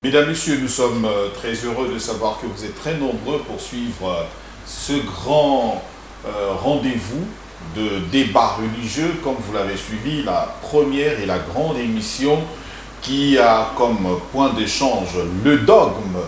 Mesdames, Messieurs, nous sommes très heureux de savoir que vous êtes très nombreux pour suivre ce grand rendez-vous de débat religieux, comme vous l'avez suivi, la première et la grande émission qui a comme point d'échange le dogme.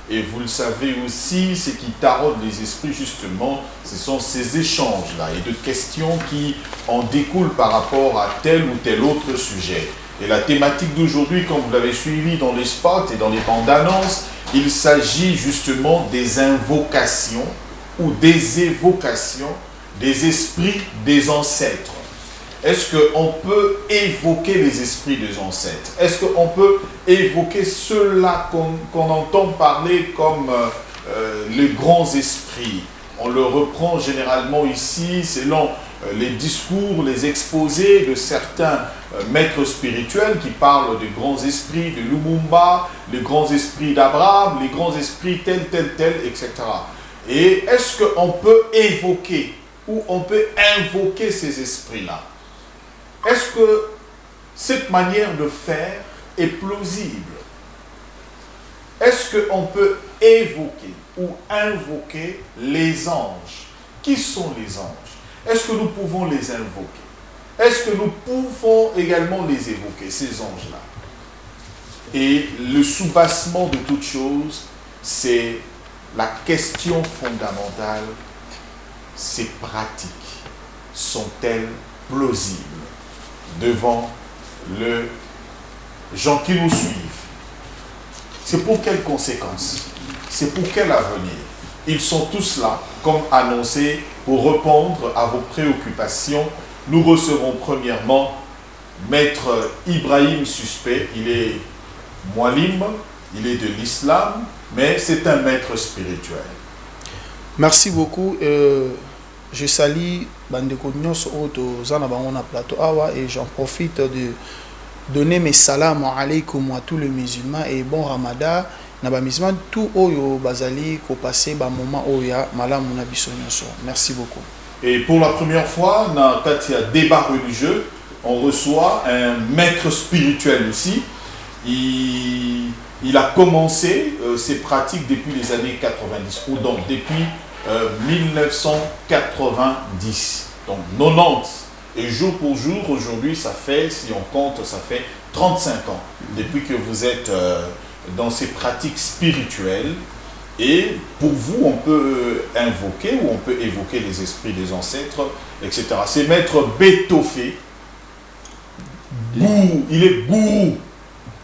Et vous le savez aussi, ce qui taraude les esprits justement, ce sont ces échanges-là et de questions qui en découlent par rapport à tel ou tel autre sujet. Et la thématique d'aujourd'hui, comme vous l'avez suivi dans les spots et dans les bandes d'annonces, il s'agit justement des invocations ou des évocations des esprits des ancêtres. Est-ce qu'on peut évoquer les esprits des ancêtres? Est-ce qu'on peut évoquer ceux-là qu'on entend parler comme les grands esprits? On le reprend généralement ici selon les discours, les exposés de certains maîtres spirituels qui parlent des grands esprits de Lumumba, les grands esprits d'Abraham, les grands esprits tel, etc. Et est-ce qu'on peut évoquer ou on peut invoquer ces esprits-là? Est-ce que cette manière de faire est plausible? Est-ce qu'on peut évoquer ou invoquer les anges? Qui sont les anges? Est-ce que nous pouvons les invoquer? Est-ce que nous pouvons également les évoquer, ces anges-là? Et le soubassement de toute chose, c'est la question fondamentale, ces pratiques sont-elles plausibles devant les gens qui nous suivent? C'est pour quelles conséquences? C'est pour quel avenir? Ils sont tous là, comme annoncé, pour répondre à vos préoccupations. Nous recevons premièrement Maître Ibrahim Suspect. Il est mualim, il est de l'islam, mais c'est un maître spirituel. Merci beaucoup. Je salue Bandeko Nyos Oto Zanabangona Plateau Awa et j'en profite de donner mes salam alaykoum à tous les musulmans et bon Ramadan. Naba musulman tout oyo bazali ko passer ba moment oya malam na biso nyonso. Merci beaucoup. Et pour la première fois dans Katia débat religieux, on reçoit un maître spirituel aussi. Il a commencé ses pratiques depuis les années 90, ou donc depuis 1990, donc 90. Et jour pour jour, aujourd'hui, ça fait, si on compte, ça fait 35 ans depuis que vous êtes dans ces pratiques spirituelles. Et pour vous, on peut invoquer ou on peut évoquer les esprits des ancêtres, etc. C'est Maître Bétofé. Il est gourou.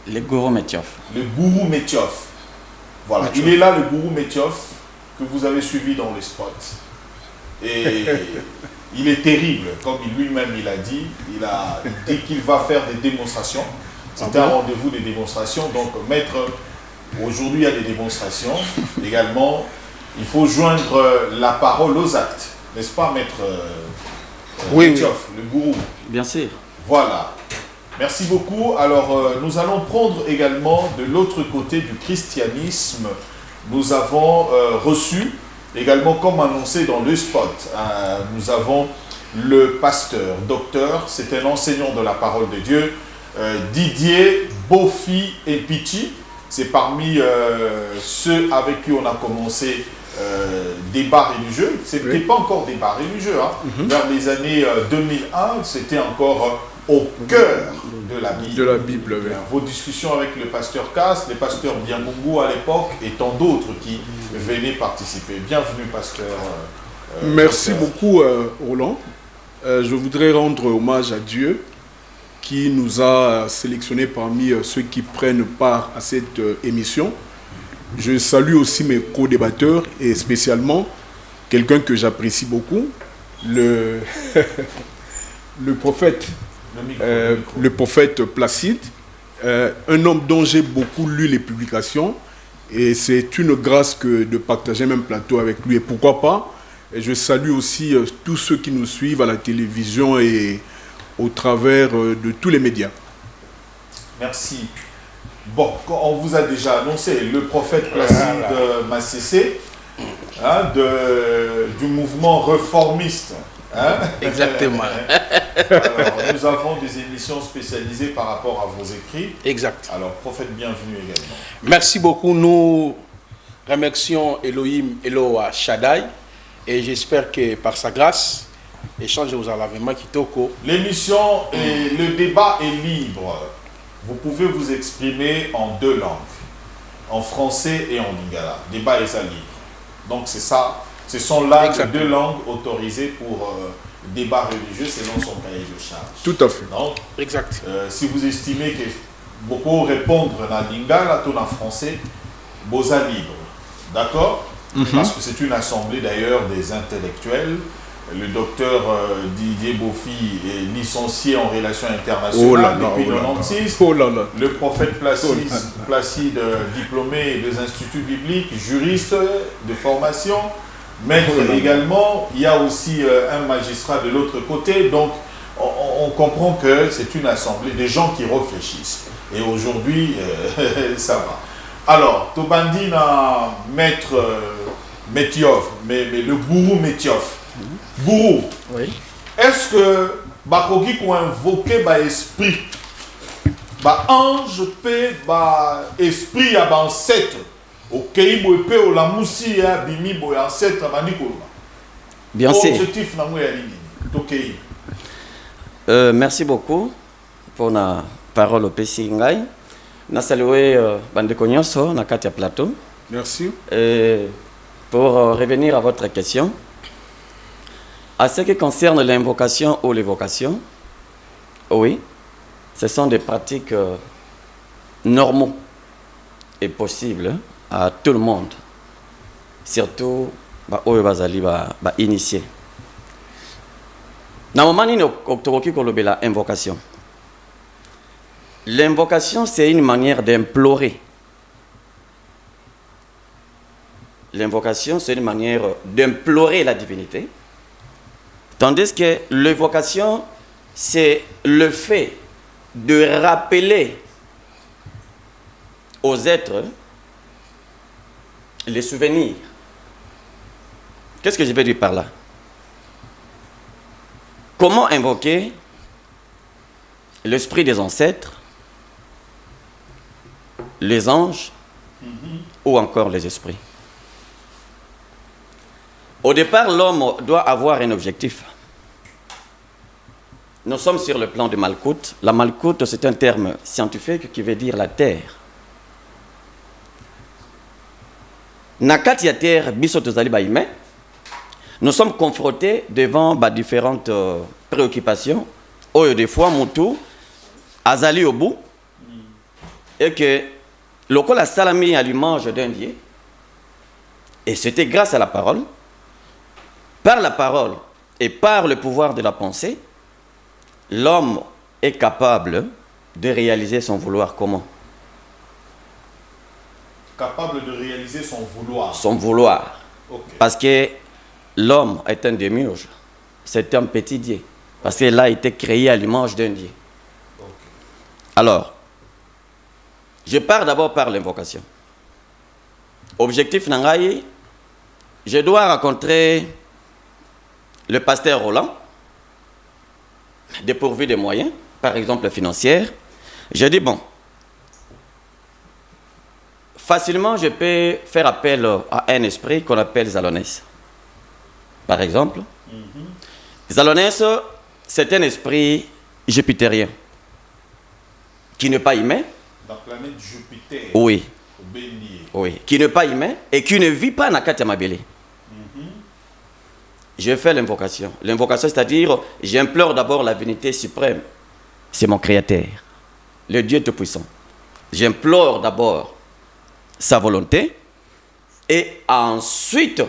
Le gourou Metiof. Le gourou Metiof. Voilà, il est là, le gourou Metiof, que vous avez suivi dans les spots. Et il est terrible, comme lui-même il a dit. Il a dit qu'il va faire des démonstrations. C'est un rendez-vous des démonstrations. Donc, maître, aujourd'hui il y a des démonstrations. Également, il faut joindre la parole aux actes. N'est-ce pas, maître Metiof, le gourou? Bien sûr. Voilà. Merci beaucoup. Alors, nous allons prendre également de l'autre côté du christianisme. Nous avons reçu, également comme annoncé dans le spot, nous avons le pasteur, docteur, c'est un enseignant de la parole de Dieu, Didier Bofi Epichi. C'est parmi ceux avec qui on a commencé débat religieux. Ce n'était pas encore débat religieux. Hein. Vers les années 2001, c'était encore au cœur de la Bible. De la Bible, oui. Vos discussions avec le pasteur Cass, les pasteurs Biamungu à l'époque et tant d'autres qui venaient participer. Bienvenue, pasteur. Merci beaucoup, Roland. Je voudrais rendre hommage à Dieu qui nous a sélectionnés parmi ceux qui prennent part à cette émission. Je salue aussi mes co-débatteurs et spécialement quelqu'un que j'apprécie beaucoup, le prophète. Le prophète Placide, un homme dont j'ai beaucoup lu les publications et c'est une grâce que de partager même plateau avec lui et pourquoi pas. Et je salue aussi tous ceux qui nous suivent à la télévision et au travers de tous les médias. Merci. Bon, on vous a déjà annoncé le prophète Placide Massessé du mouvement réformiste. Hein? Exactement. Alors, nous avons des émissions spécialisées par rapport à vos écrits. Exact. Alors, prophète, bienvenue également. Merci beaucoup. Nous remercions Elohim, Eloa Shaddai, et j'espère que par sa grâce, échange aux alavements Kitoko. L'émission et le débat est libre. Vous pouvez vous exprimer en 2 langues, en français et en lingala. Débat est ça libre. Donc c'est ça. Ce sont là les 2 langues autorisées pour débat religieux selon son cahier de charge. Tout à fait. Donc, Exact. si vous estimez que vous pouvez répondre en lingala ou en français, vous êtes libre. D'accord? Parce que c'est une assemblée d'ailleurs des intellectuels. Le docteur Didier Bofi est licencié en relations internationales depuis 1996. Le prophète Placide, diplômé des instituts bibliques, juriste de formation, maître également. Il y a aussi un magistrat de l'autre côté. Donc, on comprend que c'est une assemblée des gens qui réfléchissent. Et aujourd'hui, ça va. Alors, Tobandi n'a maître Metioff, mais le gourou Metioff. Gourou, Oui. est-ce que Bakogi pour invoquer l'esprit, ange peut esprit à ancêtre, ok, peut au la moussi à bimi boy ancêtre à Bien sûr. Objectif na moi ok. Merci beaucoup pour la parole au PC Ngai. Na salué Bandeko Nyonso na Katia Plateau. Merci. Pour revenir à votre question, à ce qui concerne l'invocation ou l'évocation, oui, ce sont des pratiques normaux et possibles à tout le monde, surtout aux initiés. Normalement, invocation. L'invocation, c'est une manière d'implorer. L'invocation, c'est une manière d'implorer la divinité. Tandis que l'évocation, c'est le fait de rappeler aux êtres les souvenirs. Qu'est-ce que je veux dire par là? Comment invoquer l'esprit des ancêtres, les anges ou encore les esprits? Au départ, l'homme doit avoir un objectif. Nous sommes sur le plan de Malkout. La Malkout, c'est un terme scientifique qui veut dire la terre. Nakati ya terre, biso tozali ba humain. Nous sommes confrontés devant différentes préoccupations. Oyo des fois, Moutou, azali au bout. Et que, lokola salami a lui mange d'un dieu. Et c'était grâce à la parole. Par la parole et par le pouvoir de la pensée, l'homme est capable de réaliser son vouloir. Comment? Capable de réaliser son vouloir. Son vouloir. Okay. Parce que l'homme est un démiurge. C'est un petit dieu. Parce qu'il a été créé à l'image d'un dieu. Okay. Alors, je pars d'abord par l'invocation. Objectif Nangaï, je dois rencontrer le pasteur Roland, dépourvu de moyens, par exemple financiers. Je dis, bon, facilement, je peux faire appel à un esprit qu'on appelle Zalonès. Par exemple, Zalonès, c'est un esprit jupitérien qui n'est pas humain. La planète Jupiter. Oui. Bélier. Oui. Qui n'est pas humain et qui ne vit pas dans Katia Mabélé. Je fais l'invocation. L'invocation, c'est-à-dire, j'implore d'abord la divinité suprême. C'est mon créateur, le Dieu Tout-Puissant. J'implore d'abord sa volonté. Et ensuite,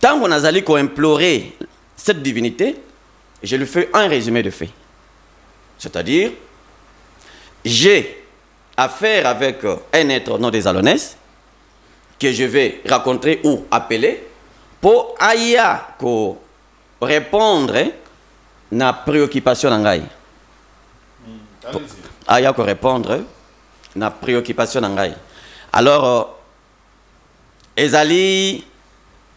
tant qu'on a allé implorer cette divinité, je lui fais un résumé de faits. C'est-à-dire, j'ai affaire avec un être non des Alonès que je vais rencontrer ou appeler pour aya ko répondre na préoccupation nangai. Aya ko répondre na préoccupation nangai. Alors ezali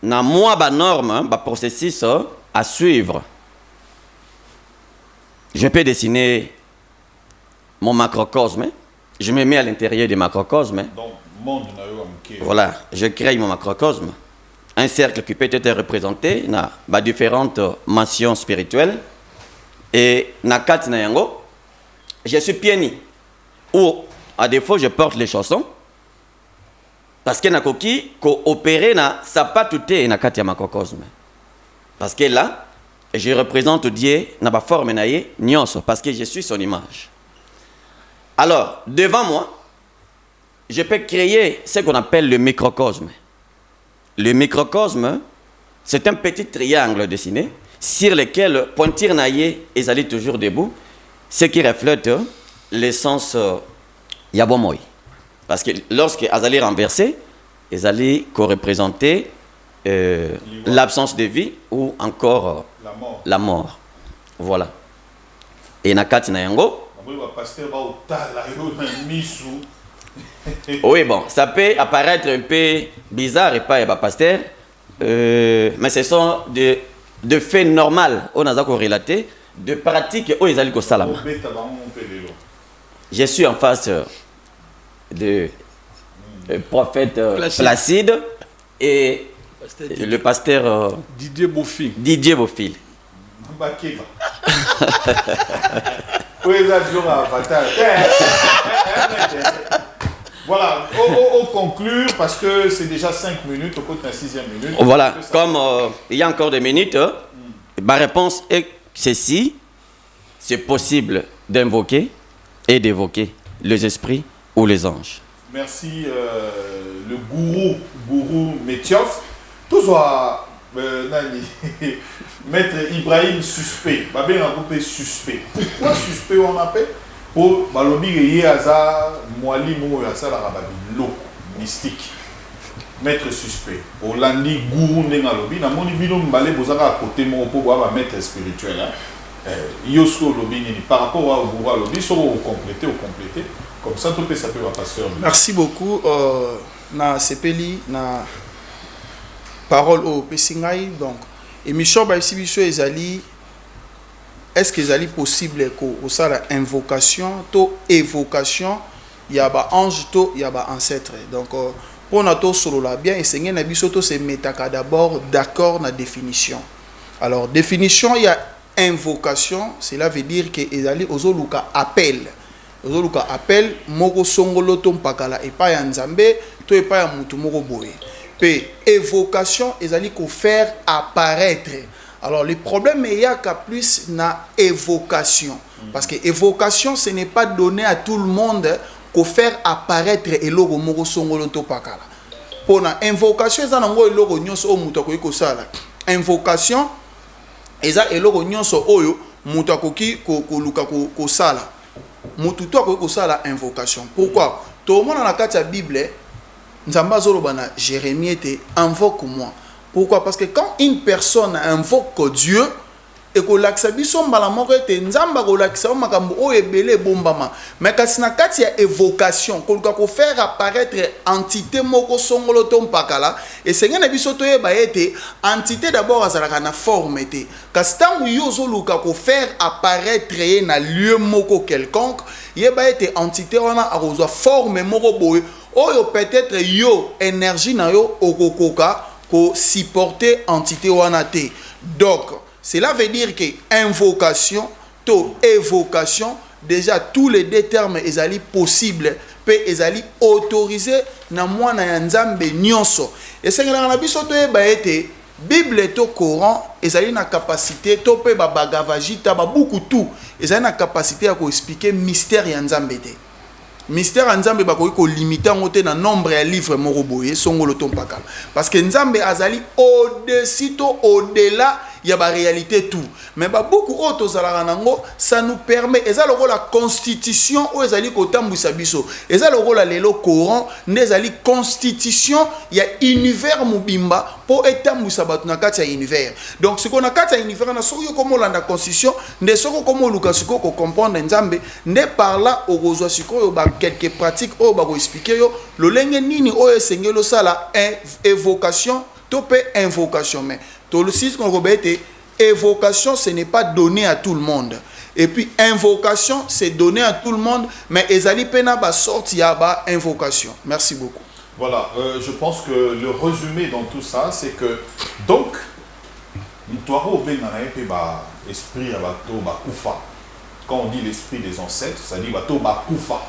na moi ba norme ba processus à suivre. je peux dessiner mon macrocosme. Je me mets à l'intérieur du macrocosme. Donc, monde voilà, je crée mon macrocosme. Un cercle qui peut être représenté dans différentes mentions spirituelles. Et dans quatre nayango, je suis pieni. Ou, à défaut, je porte les chaussons. Parce que nakoki ko opéré na sapatouté na kati ya macrocosme. Parce que là, je représente Dieu na ba forme naie nyonso parce que je suis son image. Alors, devant moi, je peux créer ce qu'on appelle le microcosme. Le microcosme, c'est un petit triangle dessiné sur lequel pointir naie est allé toujours debout, ce qui reflète l'essence yabomoy. Parce que lorsque Azali renversé, Azali co-représenter l'absence de vie ou encore la mort. Voilà. Et Nakati Nayango. Oui, bon, ça peut apparaître un peu bizarre et pas pasteur, mais ce sont de faits normaux, on a relaté, de pratiques où Azali ko salama. Je suis en face de prophète Placide et le pasteur Didier Beaufil. Didier Beaufil. Voilà, au conclure, parce que c'est déjà 5 minutes, au cours de la 6e minute. Voilà, comme il y a encore des minutes, ma réponse est ceci. C'est possible d'invoquer et d'évoquer les esprits ou les anges. Merci, le gourou Metioff. Toujours, Maître Ibrahim suspect. Babé a coupé suspect. Pourquoi suspect on appelle? Pour balobi yé aza moali mo yasa la rababilo mystique. Maître suspect. Pour landi gourou nenga lobi na moni bino mbale bozaka à côté mo pour voir maître spirituel. Yosko lobi ni par rapport au gourou lobi so au compléter. Comme ça, tout peut s'appeler à pasteur. Merci beaucoup. Na sepeli na parole au Pessingaï. Donc, émission Baïsibiso ezali. Est-ce que ezali possible que ça la invocation, to évocation, il y a ba ange, to il y a ba ancêtre. Donc, pour notre solo là bien, et Seigneur Nabiso to se metaka d'abord d'accord na définition. Alors, définition, il y a invocation. Cela veut dire que ezali ozoluka appel. Ozoluka appel moko songolo to mpakala epa ya nzambe to epa ya mutu moko boye. Pe évocation ezali ko faire apparaître. Alors le problème il y a qu'à plus na évocation parce que évocation ce n'est pas donné à tout le monde ko faire apparaître eloko moko songolo to pakala. Pona invocation ezana ngo eloko nyonso o mutu akoki kosala. Invocation eza eloko nyonso oyo mutu akoki ko luka ko sala. Mututo akoki la invocation. Pourquoi? Tout le monde dans la carte de la Bible, Nzamba zoloba na Jérémie était invoque-moi. Pourquoi? Parce que quand une personne invoque Dieu et que l'acsabiso mbalamoko était Nzamba ko lakisa makambo o ebele bombama. Mais kasi na kati ya évocation, ko faire apparaître entité moko songolo to mpakala et Seigneur na biso to yeba ete entité d'abord azalaka na forme ete. Kasi tangu yo zoluka ko faire apparaître na lieu moko quelconque, yeba ete entité wana akozwa forme moko boye oyo peut-être yo énergie na yo okokoka ko supporter entité wana te. Donc cela veut dire que invocation, to évocation, déjà tous les deux termes ezali possible, pe ezali autorisé na mwana ya nzambe nyonso. Et c'est na biso to yeba ete Bible to Coran ezali na capacité to pe ba Bhagavad Gita ba beaucoup tout ezali na capacité à ko expliquer mystère ya nzambe te. Mystère ya nzambe ba ko limiter ngote na nombre ya livre moko boye songolo to mpakala. Parce que nzambe azali au-dessus to au-delà il y a la réalité tout. Mais beaucoup d'autres ça nous permet, et ça le rôle la constitution ou ezali kotambusa biso. Et ça le rôle la lelo Coran, nezali constitution, il y a univers mubimba pour etambusa batu na kati ya univers. Donc ce qu'on a kati ya univers na soko comme la constitution, ne soko comme luka siko ko comprendre nzambe, ne par là au rozwa siko ba quelques pratiques o ba ko expliquer yo, lo lenge nini o esengelo sala évocation, topé invocation mais tout le site qu'on rebête évocation, ce n'est pas donné à tout le monde. Et puis invocation, c'est donné à tout le monde, mais ezali pena ba sorti ya ba invocation. Merci beaucoup. Voilà, je pense que le résumé dans tout ça, c'est que donc esprit ya bato bakufa. Quand on dit l'esprit des ancêtres, ça dit bato bakufa.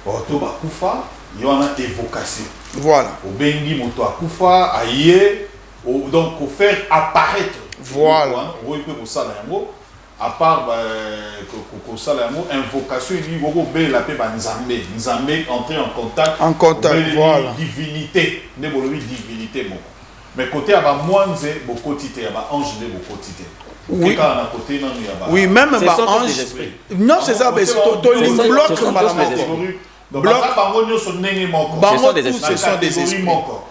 Bato bakufa, il y en a évocation. Voilà. Au bengi moto akufa, aye, donc pour faire apparaître. Voilà. À part invocation, il dit Nzambe entrer en contact. En contact, voilà. Divinité, divinité. Mais côté à Moanze, beaucoup tité, à ange de beaucoup tité. Oui. Côté, Oui, même Ce bah, sont tous ange. des esprits. Non, c'est ça, mais c'est bloc. Donc, Bloc. Ce sont des esprits. Ce sont des esprits.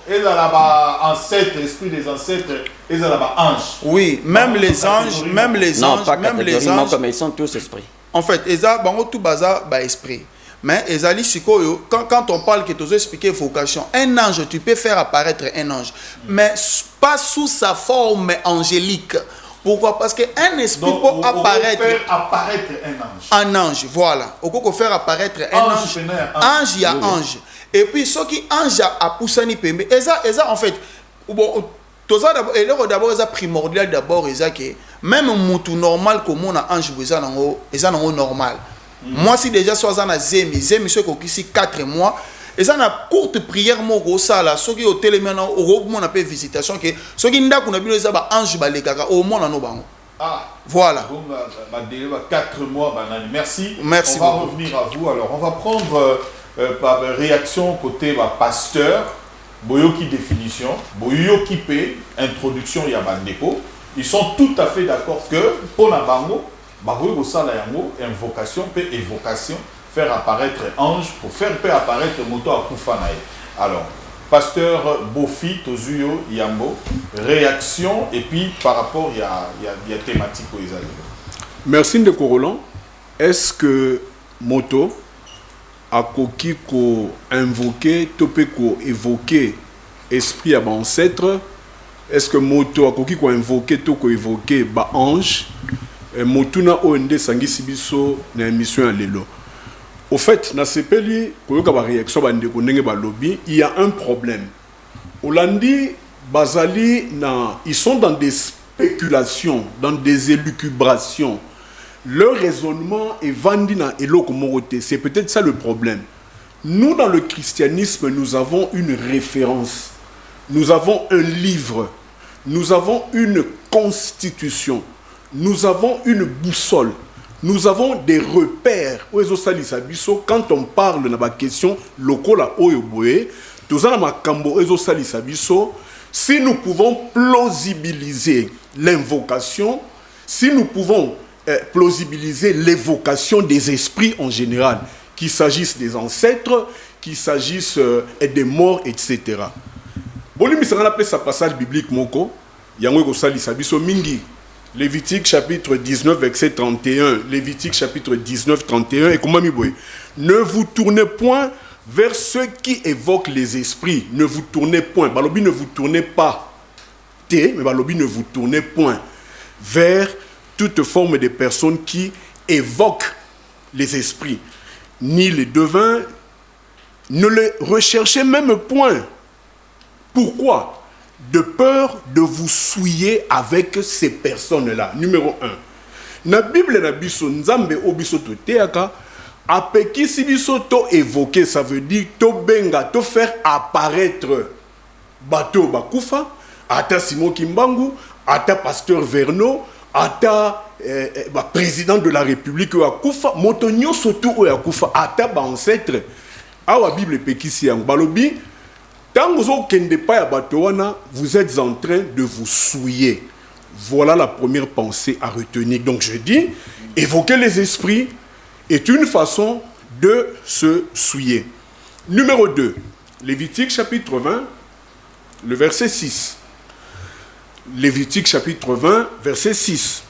Et là, ancêtres, esprit des ancêtres, et là, anges. Oui, même les anges, même les Non, anges, pas même les catégoriquement, anges. mais ils sont tous esprits. En fait, eza bango tout baza ba esprit. Mais ezali sikoyo quand on parle que tu as expliqué vocation, un ange tu peux faire apparaître un ange, mais pas sous sa forme angélique. Pourquoi? Parce qu'un esprit donc, peut apparaître. Faire apparaître un ange. Un ange, voilà. On peut faire apparaître un ange. Ange, il y a ange. Et puis, ce qui ange a poussé pembe. Et ça, en fait, bon, tout ça d'abord, c'est primordial d'abord, que même un normal comme on a ange, c'est normal. Moi, si déjà soit en zemi, c'est ici 4 mois. Et ça, une courte prière, ceux qui ont téléménon, on a fait visitation, ceux qui n'ont pas vu ange, au moins, voilà. 4 mois, merci. Merci on va beaucoup. revenir à vous. Alors, on va prendre réaction côté pasteur, Boyoki définition, Boyoki P, introduction Yabandeko. Ils sont tout à fait d'accord que pour la bango, invocation, évocation, faire apparaître ange pour faire apparaître moto à Koufanaï. Alors, pasteur Bofi, Tozuyo, Yambo, réaction et puis par rapport, il y a thématique pour les alliés. Merci de Roland. Est-ce que moto a koki ko invoquer, topé ko évoquer esprit à ancêtre? Est-ce que moto a koki ko invoquer, to ko évoquer ba ange? Motuna OND sangi sibiso na émission à l'élo. Au fait, na sepeli koyoka ba réaction ba ndeko ndenge ba lobby, il y a un problème. Olandi bazali na, ils sont dans des spéculations, dans des élucubrations. Leur raisonnement est vendu dans eloko moroté. C'est peut-être ça le problème. Nous, dans le christianisme, nous avons une référence. Nous avons un livre. Nous avons une constitution. Nous avons une boussole. Nous avons des repères. Quand on parle de la question lokola oyoboe, si nous pouvons plausibiliser l'invocation, si nous pouvons plausibiliser l'évocation des esprits en général, qu'il s'agisse des ancêtres, qu'il s'agisse des morts, etc. Bolimi ça appelle ça passage biblique moko, yango ko sali sabiso mingi. Lévitique chapitre 19 verset 31, Lévitique chapitre 19 31 et comment mi boy. Ne vous tournez point vers ceux qui évoquent les esprits, ne vous tournez point. Balobi ne vous tournez pas. Mais balobi ne vous tournez point vers toute forme de personnes qui évoquent les esprits, ni les devins, ne les recherchez même point. Pourquoi? De peur de vous souiller avec ces personnes-là. Numéro 1. Na Bible na biso nzambe obiso to teaka apeki si biso to évoquer, ça veut dire to benga, to faire apparaître bato bakufa, ata Simon Kimbangu, ata pasteur Verno, ata président de la République Yakufa, motonyo soto Yakufa, ata ba ancêtre. Awa Bible pekisi yang balobi. Vous êtes en train de vous souiller. Voilà la première pensée à retenir. Donc je dis, évoquer les esprits est une façon de se souiller. Numéro 2, Lévitique chapitre 20, le verset 6. Lévitique chapitre 20, verset 6.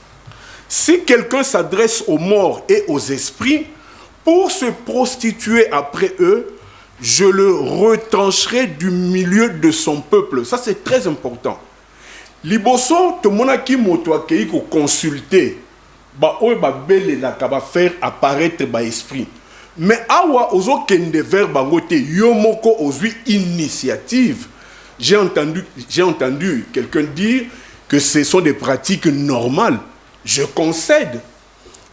Si quelqu'un s'adresse aux morts et aux esprits pour se prostituer après eux, je le retrancherai du milieu de son peuple. Ça, c'est très important. Liboso, to monaki moto akei ko consulter faire apparaître l'esprit. Mais awa ozo kende vers bangote yomoko ozui initiative. J'ai entendu quelqu'un dire que ce sont des pratiques normales. Je concède.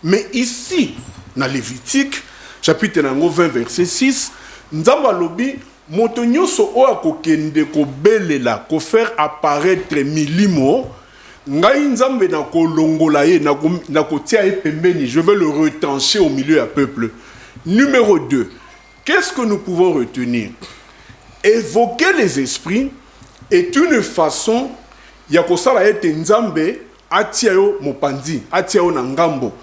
Mais ici, dans Lévitique, chapitre 20, verset 6, Nzamba lobi moto nyonso o akokende ko belela ko faire apparaître milimo ngai nzambe na ko longola ye na ko tia ye pembeni, je veux le retencher au milieu du peuple. Numéro 2, qu'est-ce que nous pouvons retenir? Évoquer les esprits est une façon ya kosala ete nzambe atia yo mopandi, atia yo na ngambo,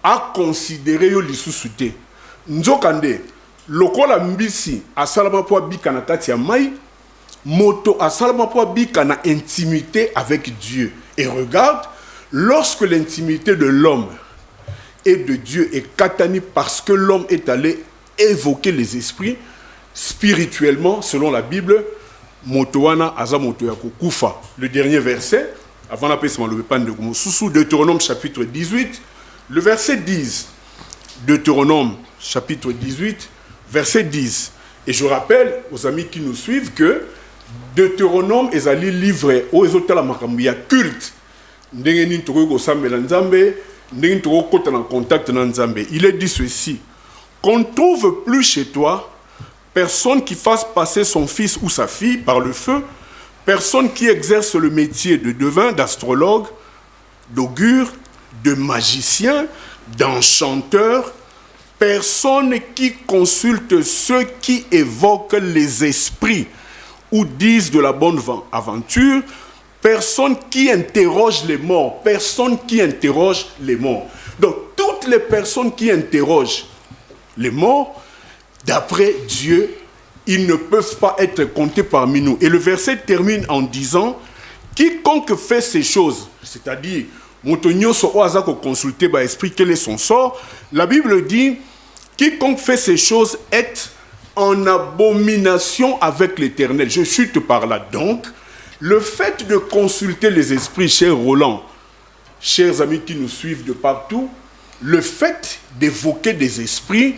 a considérer yo lisusu te. Nzokande lokola mbisi asalama po bika na kati ya mai, moto asalama po bika na intimité avec Dieu. Et regarde, lorsque l'intimité de l'homme et de Dieu est katani parce que l'homme est allé évoquer les esprits spirituellement, selon la Bible, motoana aza moto ya kokufa. Le dernier verset, avant la paix, sous Deutéronome chapitre 18, le verset 10. Deutéronome chapitre 18, verset 10. Et je rappelle aux amis qui nous suivent que Deutéronome est un livre où il y a culte. Il est dit ceci: qu'on ne trouve plus chez toi personne qui fasse passer son fils ou sa fille par le feu, personne qui exerce le métier de devin, d'astrologue, d'augure, de magicien, d'enchanteur, personne qui consulte ceux qui évoquent les esprits ou disent de la bonne aventure, personne qui interroge les morts, personne qui interroge les morts. Donc, toutes les personnes qui interrogent les morts, d'après Dieu, ils ne peuvent pas être comptés parmi nous. Et le verset termine en disant, quiconque fait ces choses, c'est-à-dire, consulter l'esprit, quel est son sort, la Bible dit, quiconque fait ces choses est en abomination avec l'Éternel. Je chute par là. Donc, le fait de consulter les esprits, cher Roland, chers amis qui nous suivent de partout, le fait d'évoquer des esprits,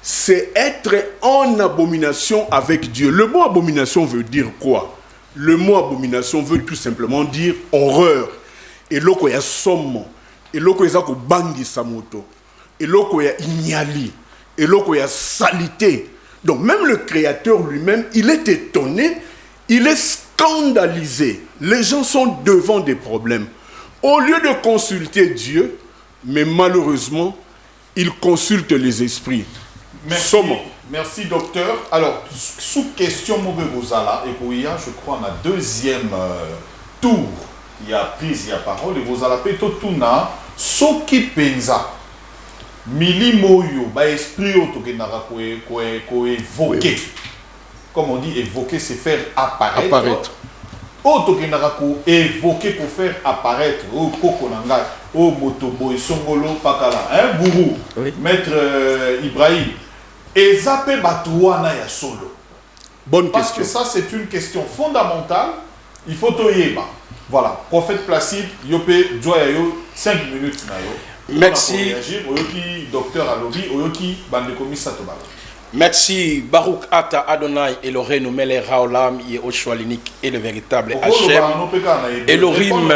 c'est être en abomination avec Dieu. Le mot abomination veut dire quoi? Le mot abomination veut tout simplement dire horreur. Et là, il y a somme, et là, il y a bangi samoto, et là, il y a ignali, et là, il y a salité. Donc, même le Créateur lui-même, il est étonné, il est scandalisé. Les gens sont devant des problèmes. Au lieu de consulter Dieu, mais malheureusement, ils consultent les esprits. Merci, merci docteur. Alors, sous question Mobebozala, et Kouya, je crois, on a deuxième tour. Il y a prise, il y a parole, et Bozala Peto Tuna, Soki Penza, Mili Moyo, ba esprit évoquer. Comme on dit, évoquer, c'est faire apparaître. Évoquer pour faire apparaître. Oh, Kokonanga, oh, Motobo, Songolo, Pakala, hein, Bourou, oui. Maître Ibrahim. Et Zapé Batouana ya solo. Bonne Parce question. que ça, c'est une question fondamentale. Il faut toyeba. Voilà. Prophète Placide, Yopé, Joyayo, 5 minutes. Merci. Oyoki, docteur Alobi, Oyoki, Bandekomi Satobala. Merci Baruch Ata Adonai Elohim Mele Raolam Yehoshua l'unique et le véritable Hachem. Elohim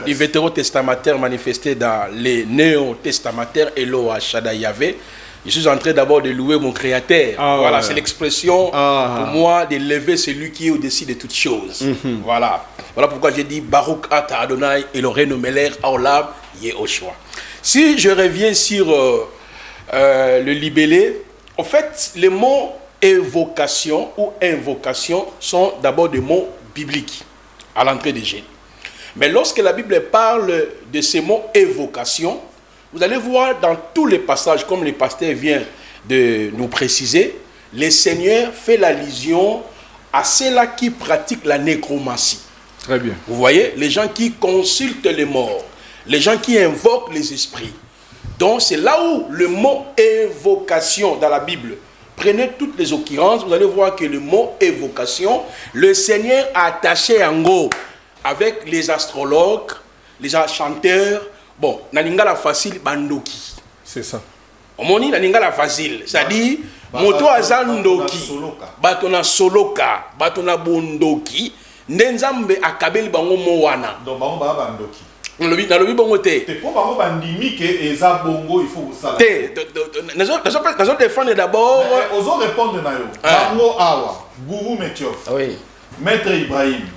du vétérotestamentaire manifesté dans les néo-testamentaires Elo Shaddai Yahvé. Je suis en train d'abord de louer mon Créateur. Voilà, c'est l'expression pour moi de lever celui qui est au-dessus de toutes choses. Voilà. Voilà pourquoi j'ai dit Baruch Ata Adonai Elohim Mele Raolam Yehoshua. Si je reviens sur le libellé, en fait, les mots évocation ou invocation sont d'abord des mots bibliques à l'entrée des Génes. Mais lorsque la Bible parle de ces mots évocation, vous allez voir dans tous les passages, comme le pasteur vient de nous préciser, le Seigneur fait l'allusion à ceux-là qui pratiquent la nécromancie. Très bien. Vous voyez, les gens qui consultent les morts, les gens qui invoquent les esprits. Donc c'est là où le mot évocation dans la Bible, prenez toutes les occurrences, vous allez voir que le mot évocation, le Seigneur a attaché en gros avec les astrologues, les enchanteurs, bon na lingala facile bandoki. C'est ça. Omoni na lingala facile, c'est-à-dire moto azandoki bato na soloka bato na bondoki ndenzambe akabeli bango mo wana donc bango ba bandoki na lobi bongo te po bango bandimi ke eza bongo il faut usala te nazo défendre d'abord ozo répondre na yo bango awa Gourou Metiof Oui. Maître Ibrahim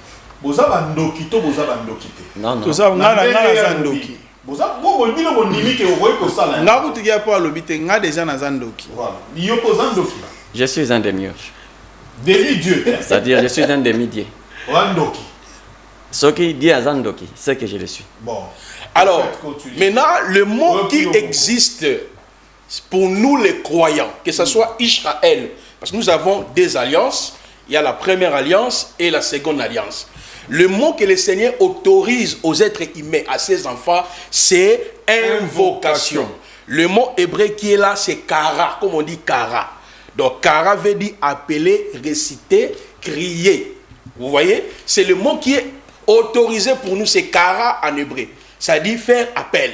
boza bandoki to boza bandoki te Non, non. Tout ça, on a la zandoki. boza bongo bino bonimi ke ovoyi kosala Nga kutu kia po alobite nga déjà na zandoki. voilà yo kozandoki Je suis un demi-urge. demi-dieu C'est-à-dire, je suis un demi-dieu. wandoki Ce qui dit à Zandoki, c'est que je le suis. bon alors continue. maintenant le mot Repris qui au existe pour nous les croyants que ce soit Israël parce que nous avons deux alliances, il y a la première alliance et la seconde alliance. Le mot que le Seigneur autorise aux êtres humains, à ses enfants, c'est invocation. Le mot hébreu qui est là, c'est kara, comme on dit kara. Donc kara veut dire appeler, réciter, crier. Vous voyez? C'est le mot qui est autorisé pour nous, c'est kara en hébreu. Ça dit faire appel.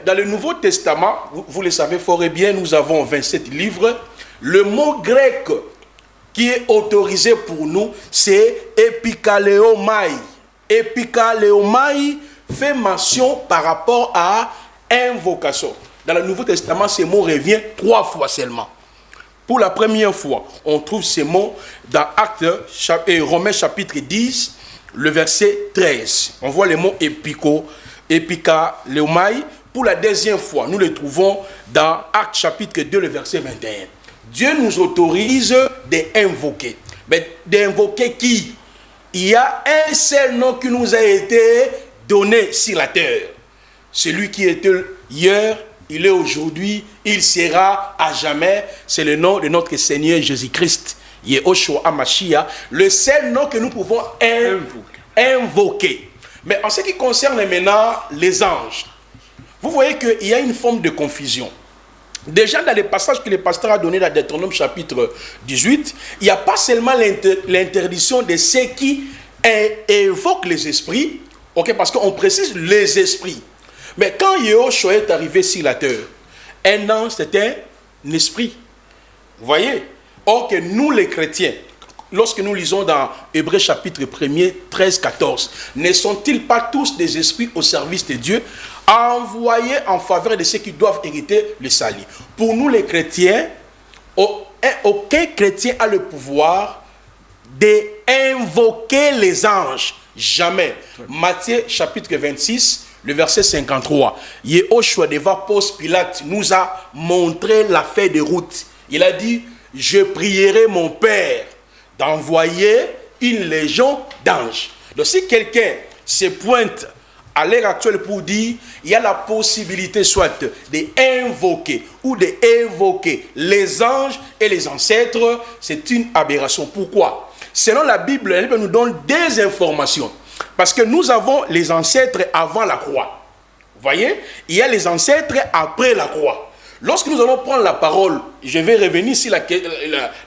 Dans le Nouveau Testament, vous le savez fort et bien, nous avons 27 livres. Le mot grec qui est autorisé pour nous, c'est epikaleomai. Epikaleomai fait mention par rapport à invocation. Dans le Nouveau Testament, ce mot revient 3 fois seulement. Pour la première fois, on trouve ces mots dans Romains chapitre 10, le verset 13. On voit les mots epikaleomai. Pour la deuxième fois, nous les trouvons dans Actes chapitre 2, le verset 21. Dieu nous autorise d'invoquer. Mais d'invoquer qui? Il y a un seul nom qui nous a été donné sur la terre. Celui qui était hier, il est aujourd'hui, il sera à jamais. C'est le nom de notre Seigneur Jésus-Christ. Yehoshua HaMashiach, le seul nom que nous pouvons invoquer. Mais en ce qui concerne maintenant les anges, vous voyez qu'il y a une forme de confusion. Déjà dans les passages que le pasteur a donné dans Deutéronome chapitre 18, il n'y a pas seulement l'interdiction de ceux qui évoquent les esprits, okay, parce qu'on précise les esprits. Mais quand Yehoshua est arrivé sur la terre, un ange c'était un esprit. Vous voyez? Or que nous les chrétiens, lorsque nous lisons dans Hébreux chapitre 1er, 13-14, ne sont-ils pas tous des esprits au service de Dieu, envoyés en faveur de ceux qui doivent hériter le salut? Pour nous les chrétiens, aucun chrétien a le pouvoir d'invoquer les anges. Jamais. Matthieu chapitre 26, le verset 53. Yehoshua devant Ponce Pilate nous a montré la feuille de route. Il a dit, je prierai mon Père d'envoyer une légion d'anges. Donc si quelqu'un se pointe à l'heure actuelle pour dire il y a la possibilité soit d'invoquer ou d'évoquer les anges et les ancêtres, c'est une aberration. Pourquoi? Selon la Bible, elle nous donne des informations. Parce que nous avons les ancêtres avant la croix. Vous voyez? Il y a les ancêtres après la croix. Lorsque nous allons prendre la parole, je vais revenir sur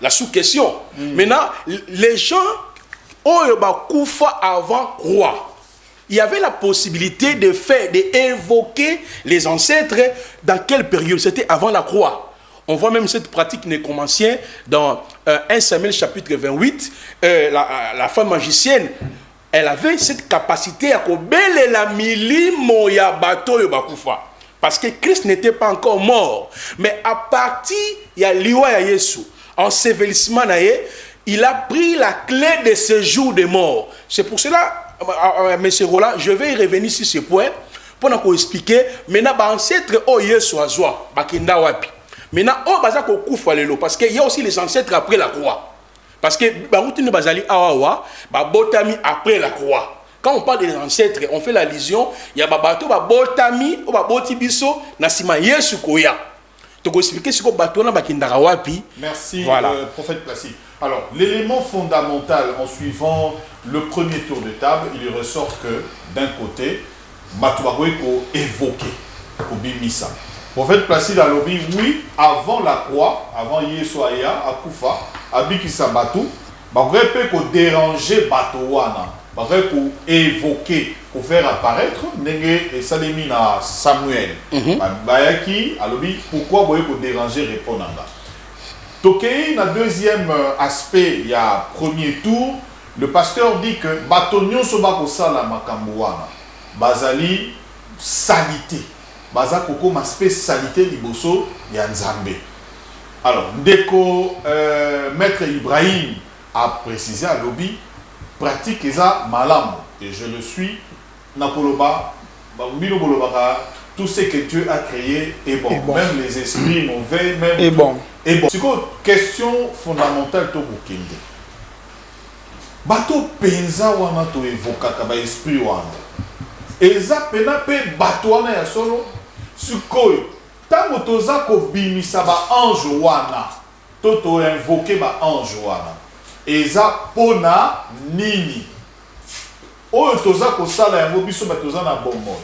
la sous-question. Maintenant, les gens ont koufa avant croix. Il y avait la possibilité d'évoquer les ancêtres dans quelle période? C'était avant la croix. On voit même cette pratique nécromancienne dans 1 Samuel chapitre 28. La femme magicienne, elle avait cette capacité à kobele la milimo ya bato yo bakufa. Parce que Christ n'était pas encore mort. Mais à partir de l'Iwa ya Yesu, ensevelissement naye, il a pris la clé de ce jour de mort. C'est pour cela, M. Roland, je vais y revenir sur ce point pour nous expliquer. Maintenant, ancêtre o Yesu azwa, bakenda wapi. Maintenant, o baza ko kufa lelo parce qu'il y a aussi les ancêtres après la croix. Parce que baruti ne bazali awawa, ba botami après la croix. Quand on parle des ancêtres, on fait l'allusion, il y a babato ba botami ou ba botibiso na sima Yesu koya. Donc expliquer ce que bato na bakenda wapi. Merci voilà. Prophète Placide. Alors, l'élément fondamental en suivant le premier tour de table, il ressort que d'un côté, Matuagoy ko évoqué, ko bimisa. Prophète Placide a lobby, oui, avant la croix, avant Yesuaya, Akufa, Abikisa Batou, Bagrepe ko déranger Batouana. pareil pour évoquer, pour faire apparaître, et Salemina Samuel, Bayaki, pourquoi vous pour déranger répondre à Tokei, le deuxième aspect, il y a premier tour, le pasteur dit que Batonio Soba Kosala Makambouana, Bazali, salité. Bazali Koko aspect salité Liboso, Yanzambe. Alors, Ndeko, Maître Ibrahim a précisé à l'obbi, pratique ça malam, et je le suis, Napoloba, tout ce que Dieu a créé est bon. Même les esprits mauvais, même est bon. Et bon, c'est une question fondamentale to bukende. Bato penza wana to evokaka ba esprit wana. Eza pena pe bato wana ya solo sikoyo. Tango toza ko bimisa ba ange wana. To invoquer ba ange wana. Eza pona nini. Oyo toza ko sala yango biso batoza na bombo.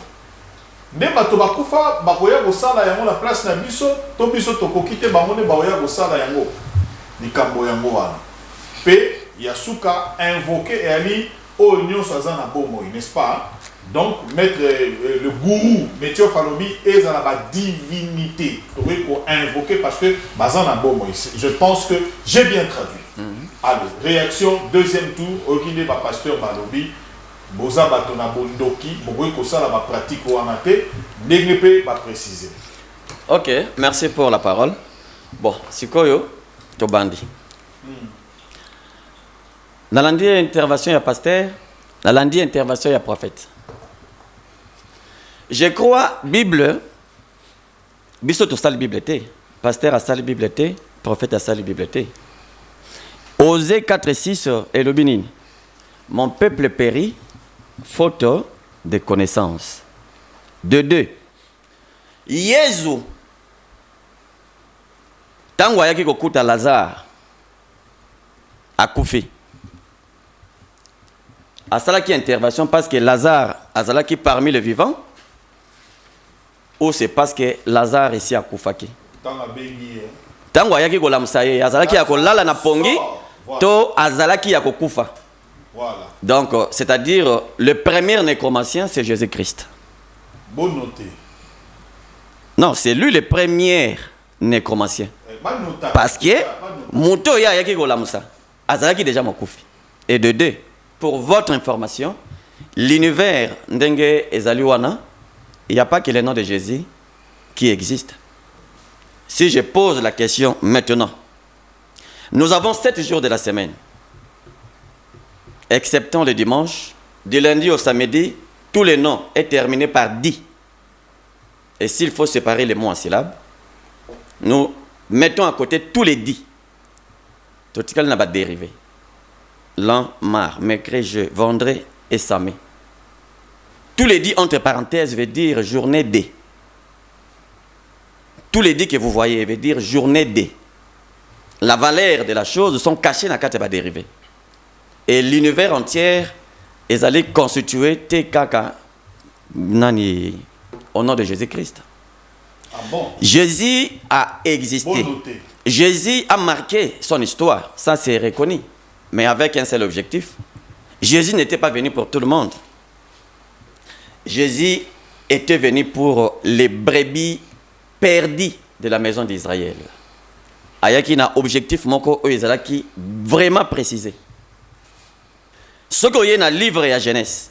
Nde bato bakufa bakoya kosala yango la place na biso to biso tokokite bango ne baoya kosala yango likambo yango wana pe yasuka invoquer ali oyo nyonso aza na bomoi, n'est-ce pas? Donc mettre le gourou Métio Falobi ezala ba divinité pour invoquer parce que baza na bomoi. Je pense que j'ai bien traduit. Alors réaction deuxième tour okinde ba pasteur Balobi. Boza batona bondoki, boboy kosala ba pratique wana te, negnepe ba préciser. Ok, merci pour la parole. Bon, sikoyo tobandi. Nalandi intervention ya pasteur, nalandi intervention ya prophète. Je crois Bible biso to sali Bible te, pasteur a sali Bible te, prophète a sali Bible te. Osée 4:6 et le Bénin. Mon peuple périt faute de connaissance. De deux. Yesu. Tango ayaki kokuta Lazare. Akufi. Asalaki intervention parce que Lazare azalaki parmi les vivants. Ou c'est parce que Lazare ici akufaki. Tango ayaki kolamusa ye azalaki akolala na pongi to azalaki akokufa. Voilà. Donc, c'est-à-dire, le premier nécromancien, c'est Jésus-Christ. Bon noté. Non, c'est lui le premier nécromancien. Parce que, Mouto ya yaki golamusa, azalaki déjà mokufi. Et de deux, pour votre information, l'univers ndenge ezaliwana, il n'y a pas que le nom de Jésus qui existe. Si je pose la question maintenant, nous avons 7 jours de la semaine. Exceptant le dimanche, du lundi au samedi, tous les noms est terminé par 10. Et s'il faut séparer les mots en syllabes, nous mettons à côté tous les 10. Totikal n'a pas dérivé. L'an, mar, mercredi, je, vendredi et samedi. Tous les 10 entre parenthèses veut dire journée D. Tous les 10 que vous voyez veut dire journée D. La valeur de la chose sont cachées dans la carte pas dérivé. Et l'univers entier est allé constituer Tekaka Nani au nom de Jésus-Christ. Ah bon? Jésus a existé. Bon, Jésus a marqué son histoire. Ça, c'est reconnu. Mais avec un seul objectif. Jésus n'était pas venu pour tout le monde. Jésus était venu pour les brebis perdues de la maison d'Israël. Ayaki na objectif moko oezalaki vraiment précisé. Ce que vous avez livre et à Genèse,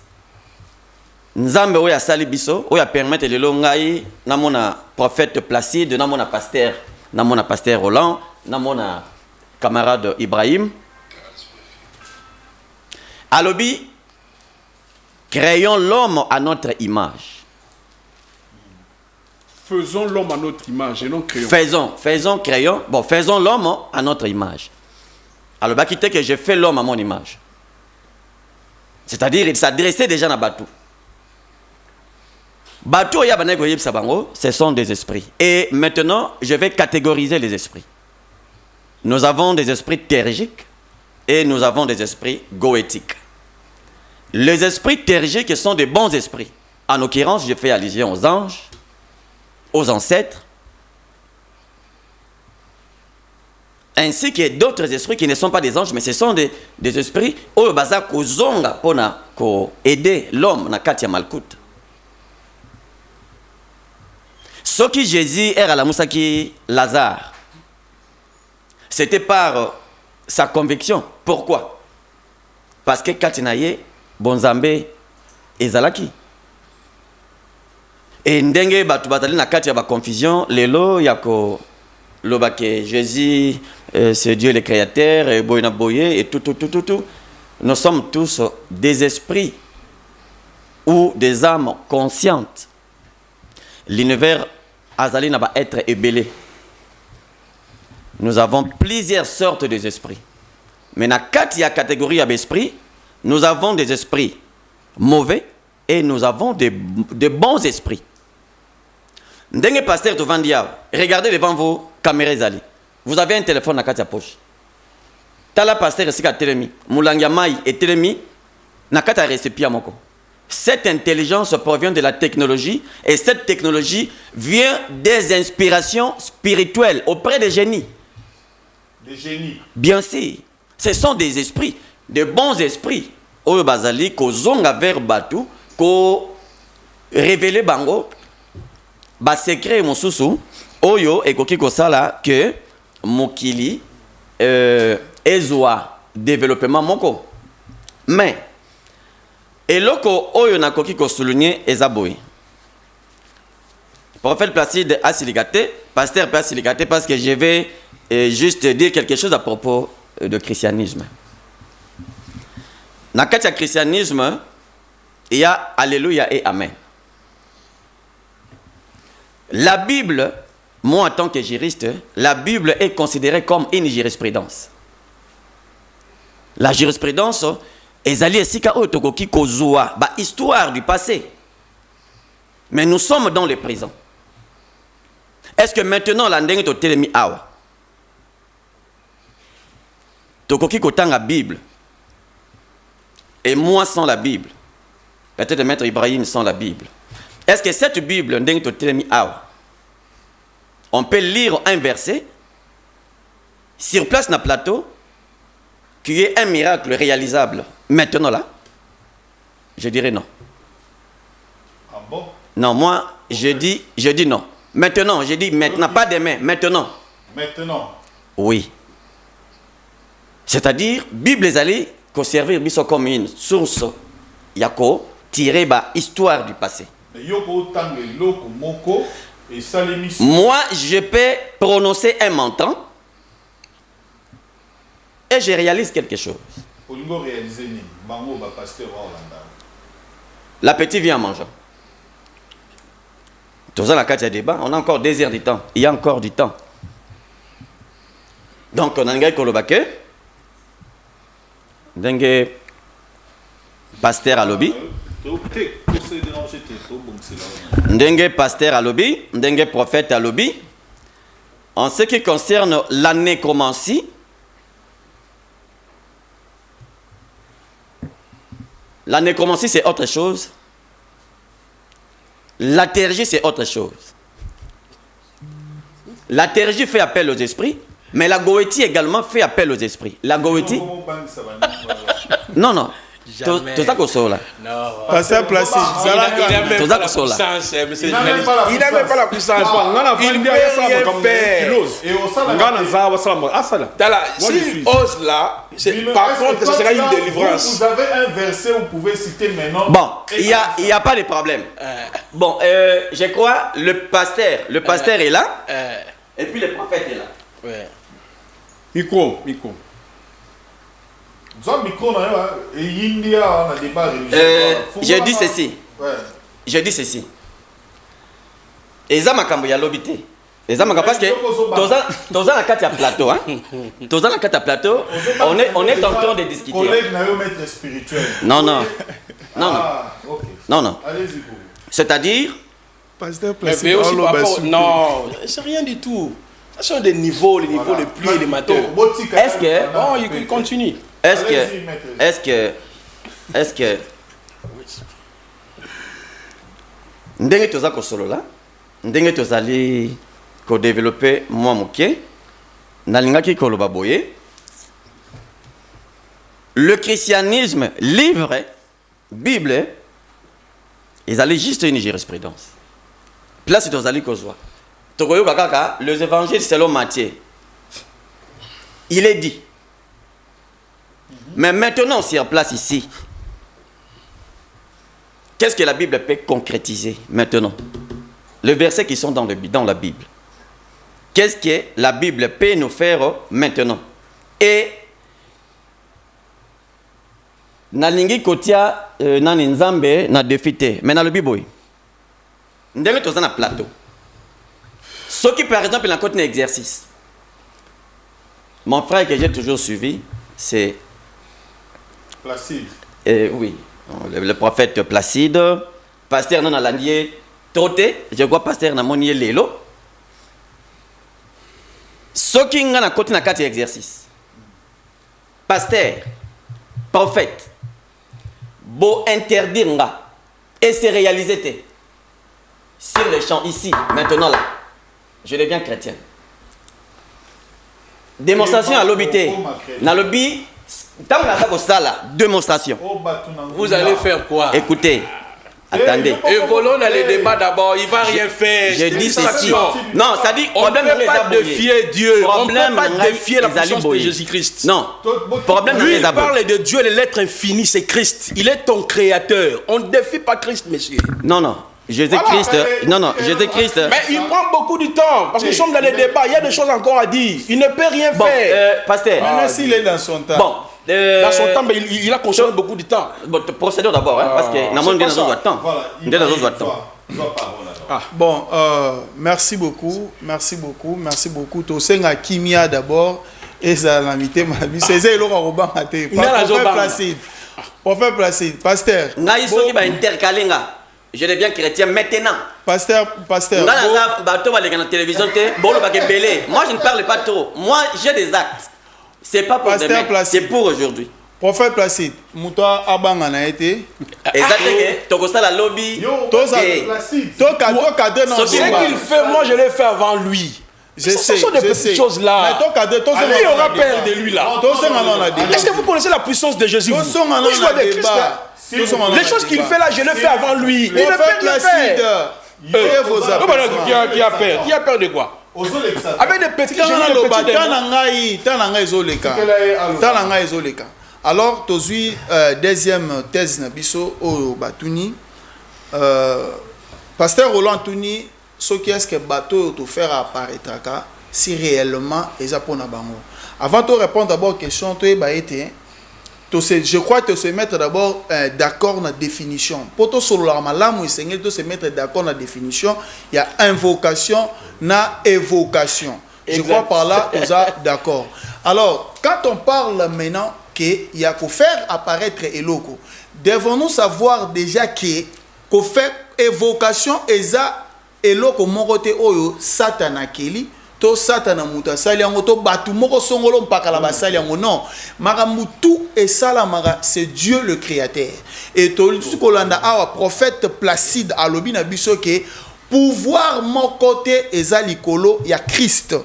Nzambe oya sali biso, oya permettre lelo ngai namona prophète Placide, namona pasteur Roland, namona camarade Ibrahim. Alobi, créons l'homme à notre image. Faisons l'homme à notre image et non créons. Faisons l'homme à notre image. Alors, quittez que je fais l'homme à mon image. C'est-à-dire, il s'adressait déjà à Batou. Batou et Yabanego Sabango, ce sont des esprits. Et maintenant, je vais catégoriser les esprits. Nous avons des esprits théurgiques et nous avons des esprits goétiques. Les esprits théurgiques sont des bons esprits. En l'occurrence, je fais allusion aux anges, aux ancêtres. ainsi que d'autres esprits qui ne sont pas des anges, mais ce sont des esprits qui baza kozonga pona ko aider l'homme na kati ya malkout. Ce qui Jésus est à la Moussaki Lazare, c'était par sa conviction. Pourquoi? Parce que Katinaye, Bonzambe, Ezalaki. Et ndenge batu batali na kati ya ba confusion, lelo yako lobake Jésus, c'est Dieu le créateur, et boyna boye et tout. Nous sommes tous des esprits ou des âmes conscientes. L'univers Azali n'a pas être ébélé. Nous avons plusieurs sortes d'esprits. Mais dans la catégorie d'esprits, nous avons des esprits mauvais et nous avons des bons esprits. Ndenge pasteur devant dia, regardez devant vos caméras Zali. Vous avez un téléphone dans la poche. Tala pasteur ici à Telemi, Moulanga Mai et Telemi, na kata récipient moko. Cette intelligence provient de la technologie et cette technologie vient des inspirations spirituelles auprès des génies. Des génies. Bien sûr, ce sont des esprits, de bons esprits. Oyo bazali ko zonga vers batu, ko révéler bango, ba secret mosusu, oyo ekoki ko sala que mokili ezwa développement moko. Mais eloko oyo nakoki ko souligner ezaboy. Prophète Placide a siligaté, pasteur a siligaté parce que je vais juste dire quelque chose à propos de christianisme. Dans le christianisme, il y a Alléluia et Amen. La Bible, moi en tant que juriste, la Bible est considérée comme une jurisprudence. La jurisprudence, ezali esika oyo tokoki kozwa ba histoire du passé. Mais nous sommes dans le présent. Est-ce que maintenant la ndenge to telemi awa tokoki kotanga Bible et moi sans la Bible, peut-être maître Ibrahim sans la Bible, est-ce que cette Bible ndenge to telemi awa on peut lire un verset sur place na plateau qui est un miracle réalisable maintenant là? Je dirais non. Ah bon? Non, moi je dis non. Maintenant, je dis maintenant, pas demain, maintenant. Maintenant. Oui. C'est-à-dire, Bible est allée servir comme une source, yako tiré ba histoire du passé. Moi, je peux prononcer un montant et je réalise quelque chose. L'appétit vient en mangeant. Dans la carte de débat, on a encore 2 heures du temps. Il y a encore du temps. Donc, on a un kolobake. Dengue pasteur à lobby. Dengue pasteur à lobby. Dengue prophète à lobby. En ce qui concerne la nécromancie, c'est autre chose. La théurgie, c'est autre chose. La théurgie fait appel aux esprits, mais la goétie également fait appel aux esprits. La goétie... Non. Tout ça qu'on sort là. Pasteur Placide, il n'a même pas la puissance. Il ne peut rien faire. S'il ose là, par contre, ce sera une délivrance. Vous avez un verset où vous pouvez citer maintenant. Bon, il n'y a pas de problème. Bon, je crois le pasteur est là. Et puis le prophète est là. Ouais. Micro. Je dis ceci. Je dis ceci. Eza makambo ya lobité. Eza makambo parce que toza na kati ya plateau, hein. Toza na kati ya plateau, on est en train de discuter. Collègue na yo maître spirituel. Non. Allez-y. C'est-à-dire Pasteur mais aussi par rapport, non, c'est rien du tout. Ce sont des niveaux, les niveaux les plus élémentaires. Est-ce que bon, il continue. Est-ce que ndenge toza ko solo là, ndenge tozali ko développer moi moké nalingaki koloba boye. Le christianisme, livre, Bible, ils allaient juste une jurisprudence. Place aux alliés kozwa. Tokoyo kakaka, les évangiles selon Matthieu. Il est dit. Mais maintenant, sur place ici, qu'est-ce que la Bible peut concrétiser maintenant? Les versets qui sont dans la Bible. Qu'est-ce que la Bible peut nous faire maintenant? Et nalingi kotia nani nzambe na défité. Mais dans le Bible, ndenge toza na plateau. Ce qui par exemple dans côté exercice. Mon frère que j'ai toujours suivi, c'est Placide. Oui, le prophète Placide, pasteur non alanié Troté, je crois pasteur na monié lelo. Ce qui nga na côté na quatre exercice. Pasteur, prophète, beau interdire nga et se réaliser sur les champs ici, maintenant là. Je deviens chrétien. Démonstration à l'obité. Dans le bi, tant que ça là, démonstration. Vous allez faire quoi? Écoutez, attendez. Et volons dans les débats d'abord, il ne va rien faire. Je dis ceci. Non, ça dit, on ne peut pas défier Dieu. On ne peut pas défier la puissance de Jésus-Christ. Non. Problème lui, il parle de Dieu, de l'être infini, c'est Christ. Il est ton créateur. On ne défie pas Christ, monsieur. Non, non. Jésus-Christ, non, Jésus-Christ. Mais il prend beaucoup de temps, parce que nous sommes dans les débats, il y a des choses encore à dire. Il ne peut rien faire. Pasteur. Même s'il est dans son temps. Bon. Dans son temps, mais il a consommé beaucoup de temps. Bon, procédure d'abord, parce que dans le temps. Bon, merci beaucoup. Tosenga Kimia d'abord. Et ça l'a invité, c'est ça, il aura Robin Maté. Pour faire Placide. Pasteur. Naïso qui va intercaler. Je deviens chrétien maintenant. Pasteur. Moi, je ne parle pas trop. Moi, j'ai des actes. C'est pas pour demain, c'est pour aujourd'hui. Prophète Placide, Moutoua Abanga na été. Exactement. Tokosa la lobby. Ce qu'il fait, moi je l'ai fait avant lui. Ce sont des petites choses là. Il aura peur de lui là. Est-ce que vous connaissez la puissance de Jésus? Les choses qu'il fait là, je l'ai fait avant lui. Il ne peut le faire. Qui a peur? Qui a peur de quoi? Avec des petits démons. Alors, tozui deuxième thèse na biso au Batuni. Pasteur Roland Touni, ce qui est-ce que bateau te faire apparaître si réellement les Japonais bango. Avant de répondre d'abord aux questions, je crois que se mettre d'abord d'accord dans la définition. Pour tout sur la malam ou se mettre d'accord dans la définition, il y a invocation, na évocation. Je crois par là, on est d'accord. Alors, quand on parle maintenant qu'il y a qu'à faire apparaître Eloko, devons-nous savoir déjà qu'on fait évocation et ça Eloko morote oyo satana keli to satana muta sali yango to batu moko songolo mpaka la basali yango non maramutu et salamara c'est Dieu le créateur et to kolanda awa prophète Placide alobi na biso ke pouvoir mon côté eza likolo ya Christ.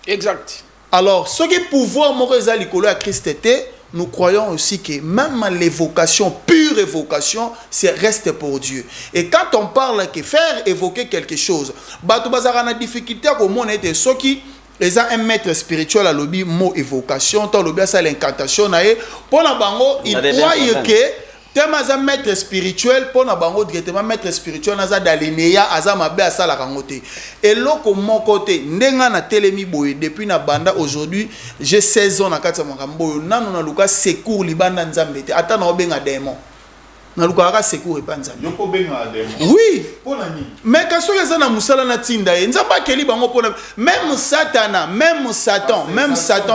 Exact. Alors ce qui pouvoir mon eza likolo ya Christ était, nous croyons aussi que même l'évocation, pure évocation, reste pour Dieu. Et quand on parle que faire évoquer quelque chose, bato bazara na difficulté comme on était ceux qui les a un maître spirituel à l'obi mot évocation, tant l'obi ça l'incantation naé pour la bango il croit que tellement un maître spirituel pour na bango directement maître spirituel naza dalinéa azama be asala kangote et loko mon côté ndenga na telemi boye depuis na banda aujourd'hui j'ai 16 ans na kati makambo nanu na luka secours libanda nzambe te ata na obenga démon na luka ka secours pa nzambe yoko benga démon oui pona ni mais kaso yeza na musala na tinda ye nzamba keli bango pona même satan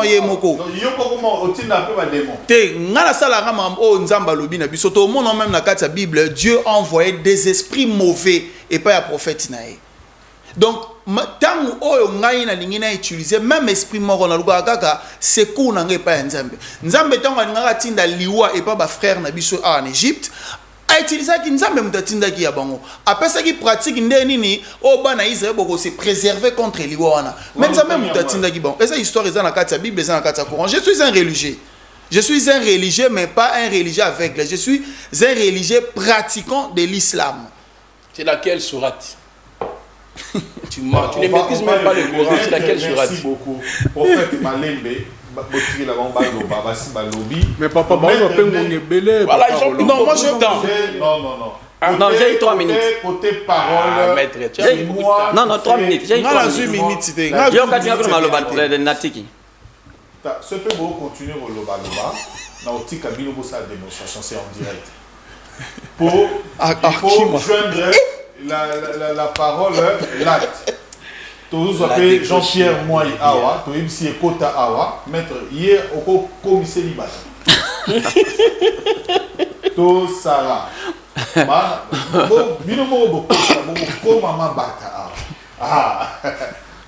ye moko yoko comment otinda pe ba démon te ngala sala ngama o nzamba lobi na biso to mon même na kati Bible Dieu a envoyé des esprits mauvais et pas un prophète nae donc tangu oyo ngai na lingina utiliser même esprit moko na luka kaka secours na ngai pa nzambe tangu ngaka tinda liwa et pas ba frère na biso en Égypte a utilisé qui nzambe mutatinda ki ya bango après ça qui pratique ndeni ni o bana Israël boko se préserver contre liwana mais nzambe mutatinda ki bango et ça histoire est dans la carte la Bible est dans la carte courant je suis un religieux mais pas un religieux aveugle je suis un religieux pratiquant de l'islam. C'est laquelle sourate? Tu ne maîtrises même pas le Coran, c'est laquelle sourate? Merci beaucoup. Prophète Malembe. Mais papa, voilà, non, moi je non, j'ai 3 minutes. Côté parole, maître, non, 3 minutes. J'ai 3 minutes. Ce peut continuer au loba. Dans le cabine pour sa démonstration, c'est en direct. Il faut joindre la parole, l'acte. Tous appelés Jean-Pierre Moy Awa, tous ici Kota Awa, maître hier au commissaire Libata. Tout ça là.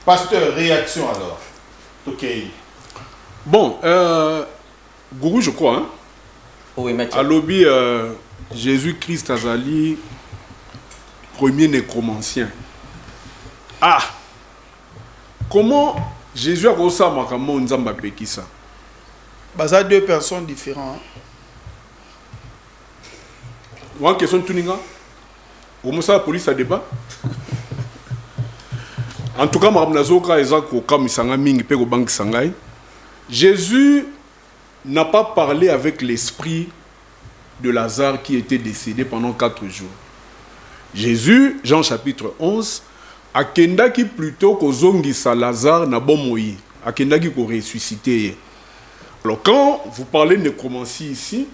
Pasteur, réaction alors. Ok. Bon, Gourou, je crois, hein? Oui, maître. À lobby, Jésus-Christ Azali, premier nécromancien. Ah! Comment Jésus a reçu Makamon Nzamba Pekisa? Baza deux personnes différentes. Une question de Tuninga? Comment ça la police a débat? En tout cas, Jésus n'a pas parlé avec l'esprit de Lazare qui était décédé pendant 4 jours. Jésus, Jean chapitre 11, akendaki plutôt kozongisa Lazare na bomoyi, akendaki ko ressusciter. Alors quand vous parlez de nécromancie ici,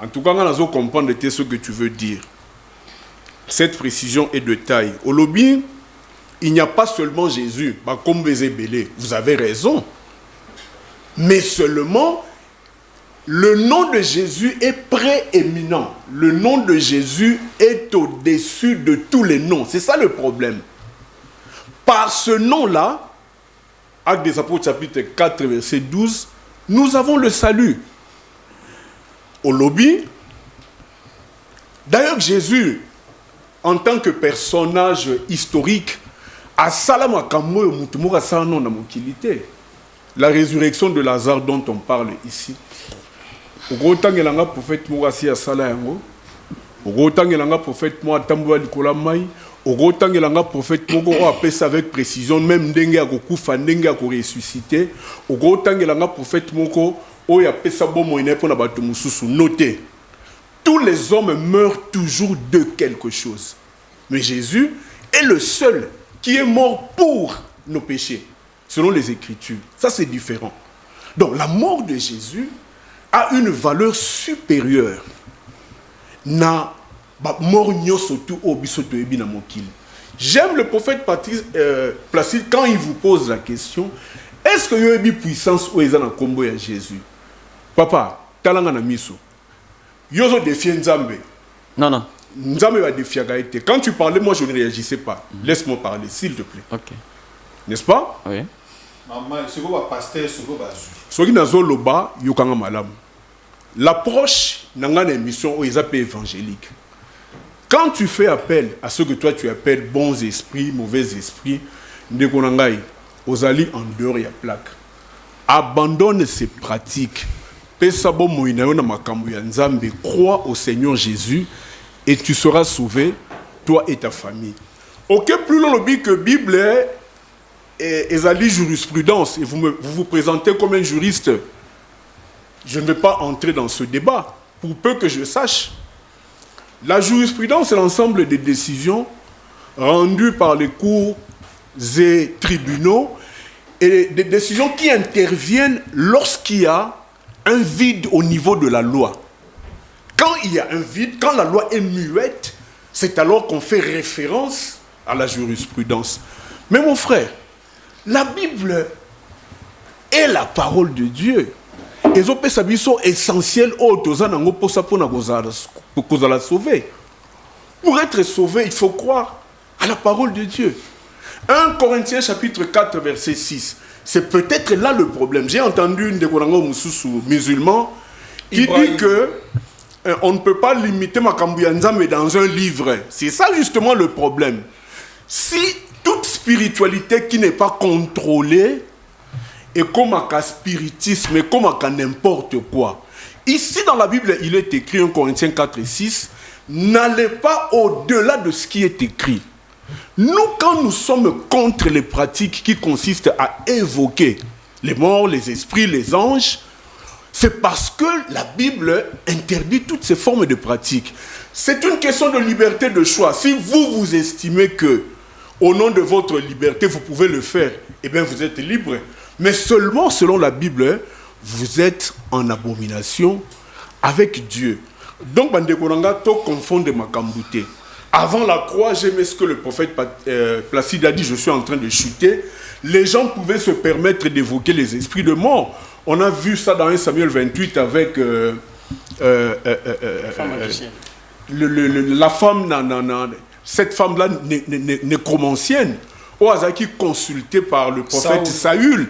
en tout cas, on comprendre ce que tu veux dire. Cette précision est de taille. Au lobby, il n'y a pas seulement Jésus, comme Bézébélé, vous avez raison. Mais seulement, le nom de Jésus est prééminent. Le nom de Jésus est au-dessus de tous les noms. C'est ça le problème. Par ce nom-là, Actes des Apôtres chapitre 4, verset 12, nous avons le salut. Au lobby, d'ailleurs Jésus, en tant que personnage historique, a salama kamo mutumura sano na mokilité. La résurrection de Lazare dont on parle ici. Ogotangelanga prophète Mourasi a sala yango. Ogotangelanga prophète Moa tambua likola mai. Ogotangelanga prophète Mogo a pesa avec précision même ndenge ya kokufa ndenge ya ko ressusciter. Ogotangelanga prophète Moko oya pesa bomo ine pona bato mususu. Notez. Tous les hommes meurent toujours de quelque chose. Mais Jésus est le seul qui est mort pour nos péchés, selon les Écritures. Ça, c'est différent. Donc, la mort de Jésus a une valeur supérieure. J'aime le prophète Placide quand il vous pose la question, est-ce qu'il y a une puissance où ils ont un combo à Jésus? Papa, talanga na miso. Yozo défie Nzambe. Non, non. Nzambe va défier Gaïté. Quand tu parlais, moi je ne réagissais pas. Laisse-moi parler, s'il te plaît. Ok. N'est-ce pas? Oui. L'approche n'a émission où ils appellent évangélique. Quand tu fais appel à ce que toi tu appelles bons esprits, mauvais esprits, aux alliés en dehors et à plaque. Abandonne ces pratiques. Crois au Seigneur Jésus et tu seras sauvé, toi et ta famille. Ok, plus long le que Bible et la jurisprudence, et vous vous présentez comme un juriste, je ne vais pas entrer dans ce débat, pour peu que je sache. La jurisprudence est l'ensemble des décisions rendues par les cours et tribunaux, et des décisions qui interviennent lorsqu'il y a un vide au niveau de la loi. Quand il y a un vide, quand la loi est muette, c'est alors qu'on fait référence à la jurisprudence. Mais mon frère, la Bible est la parole de Dieu. Et les sont essentiels pour la sauver. Pour être sauvé, il faut croire à la parole de Dieu. 1 Corinthiens chapitre 4 verset 6. C'est peut-être là le problème. J'ai entendu une musulman qui dit que on ne peut pas limiter Makambu ya Nzambe dans un livre. C'est ça justement le problème. Si toute spiritualité qui n'est pas contrôlée est comme un spiritisme, et comme un n'importe quoi. Ici dans la Bible, il est écrit en Corinthiens 4 et 6, n'allez pas au-delà de ce qui est écrit. Nous, quand nous sommes contre les pratiques qui consistent à évoquer les morts, les esprits, les anges, c'est parce que la Bible interdit toutes ces formes de pratiques. C'est une question de liberté de choix. Si vous estimez que, au nom de votre liberté, vous pouvez le faire, eh bien vous êtes libre. Mais seulement selon la Bible, vous êtes en abomination avec Dieu. Donc, Bandekoranga, to confond de Makambouté. Avant la croix, j'aimais ce que le prophète Placide a dit, je suis en train de chuter. Les gens pouvaient se permettre d'évoquer les esprits de mort. On a vu ça dans 1 Samuel 28 avec la femme, cette femme-là nécromancienne, au hasard qui consultée par le prophète Saül,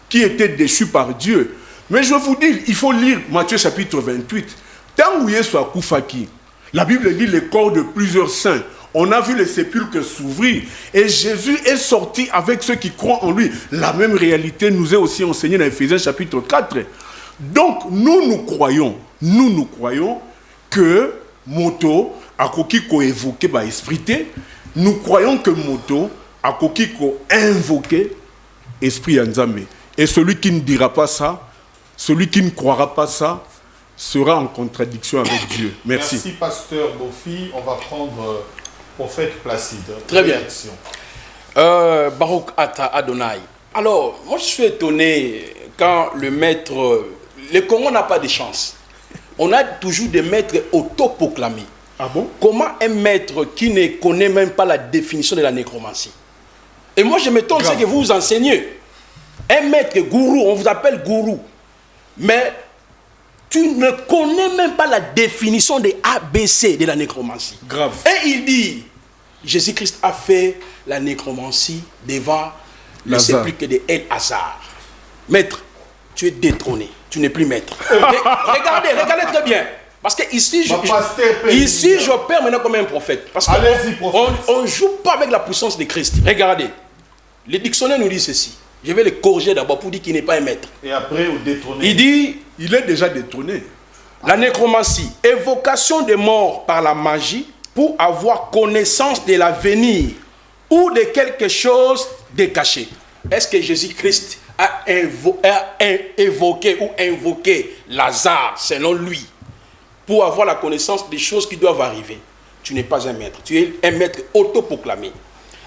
qui était déchu par Dieu. Mais je vous dis, il faut lire Matthieu chapitre 28. Tant où soit Koufaki, la Bible dit les corps de plusieurs saints. On a vu les sépulcres s'ouvrir et Jésus est sorti avec ceux qui croient en lui. La même réalité nous est aussi enseignée dans Éphésiens chapitre 4. Donc nous croyons que Moto a ko évoqué par esprit. Nous croyons que Moto a ko invoqué esprit Nzambe. Et celui qui ne dira pas ça, celui qui ne croira pas ça, sera en contradiction avec Dieu. Merci. Merci, pasteur Bofi. On va prendre prophète Placide. Très bien. Barouk Ata Adonai. Alors, moi je suis étonné quand le maître... Le Congo n'a pas de chance. On a toujours des maîtres autoproclamés. Ah bon? Comment un maître qui ne connaît même pas la définition de la nécromancie? Et moi je m'étonne ce que vous enseignez. Un maître gourou, on vous appelle gourou. Mais tu ne connais même pas la définition des ABC de la nécromancie. Grave. Et il dit, Jésus-Christ a fait la nécromancie devant le sépulcre de El-Hazar. Maître, tu es détrôné, tu n'es plus maître. Regardez très bien. Parce que ici, je perds maintenant comme un prophète. Parce qu'on ne joue pas avec la puissance de Christ. Regardez, les dictionnaires nous disent ceci. Je vais le corriger d'abord pour dire qu'il n'est pas un maître. Et après, vous détrônez. Il dit, il est déjà détrôné. La nécromancie, évocation des morts par la magie pour avoir connaissance de l'avenir ou de quelque chose de caché. Est-ce que Jésus-Christ a évoqué ou invoqué Lazare selon lui pour avoir la connaissance des choses qui doivent arriver? Tu n'es pas un maître, tu es un maître autoproclamé.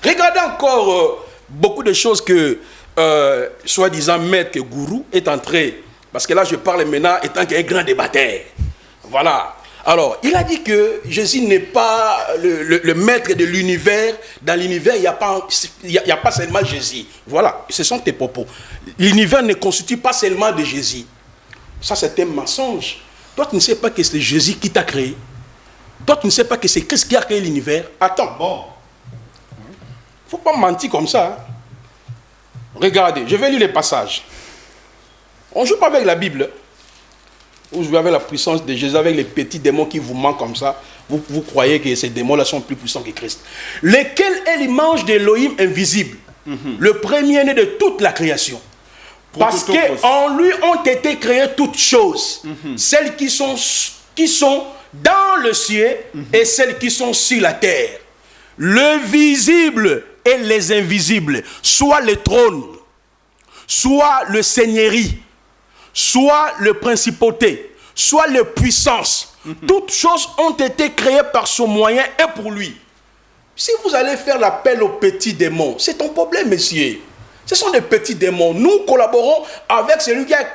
Regardez encore beaucoup de choses que soi-disant maître gourou est entré, parce que là je parle maintenant étant qu'un grand débatteur. Voilà. Alors, il a dit que Jésus n'est pas le maître de l'univers. Dans l'univers, il n'y a pas seulement Jésus. Voilà, ce sont tes propos. L'univers ne constitue pas seulement de Jésus. Ça, c'est un mensonge. Toi, tu ne sais pas que c'est Jésus qui t'a créé. Toi, tu ne sais pas que c'est Christ qui a créé l'univers. Attends, bon. Il ne faut pas mentir comme ça. Hein. Regardez, je vais lire les passages. On ne joue pas avec la Bible. Vous jouez avec la puissance de Jésus, avec les petits démons qui vous manquent comme ça. Vous croyez que ces démons-là sont plus puissants que Christ. Lequel est l'image d'Élohim invisible, le premier-né de toute la création. Parce qu'en lui ont été créées toutes choses. Celles qui sont dans le ciel et celles qui sont sur la terre. Le visible et les invisibles, soit le trône, soit le seigneurie, soit le principauté, soit les puissances. Toutes choses ont été créées par son moyen et pour lui. Si vous allez faire l'appel aux petits démons, c'est ton problème, messieurs. Ce sont des petits démons. Nous collaborons avec celui qui a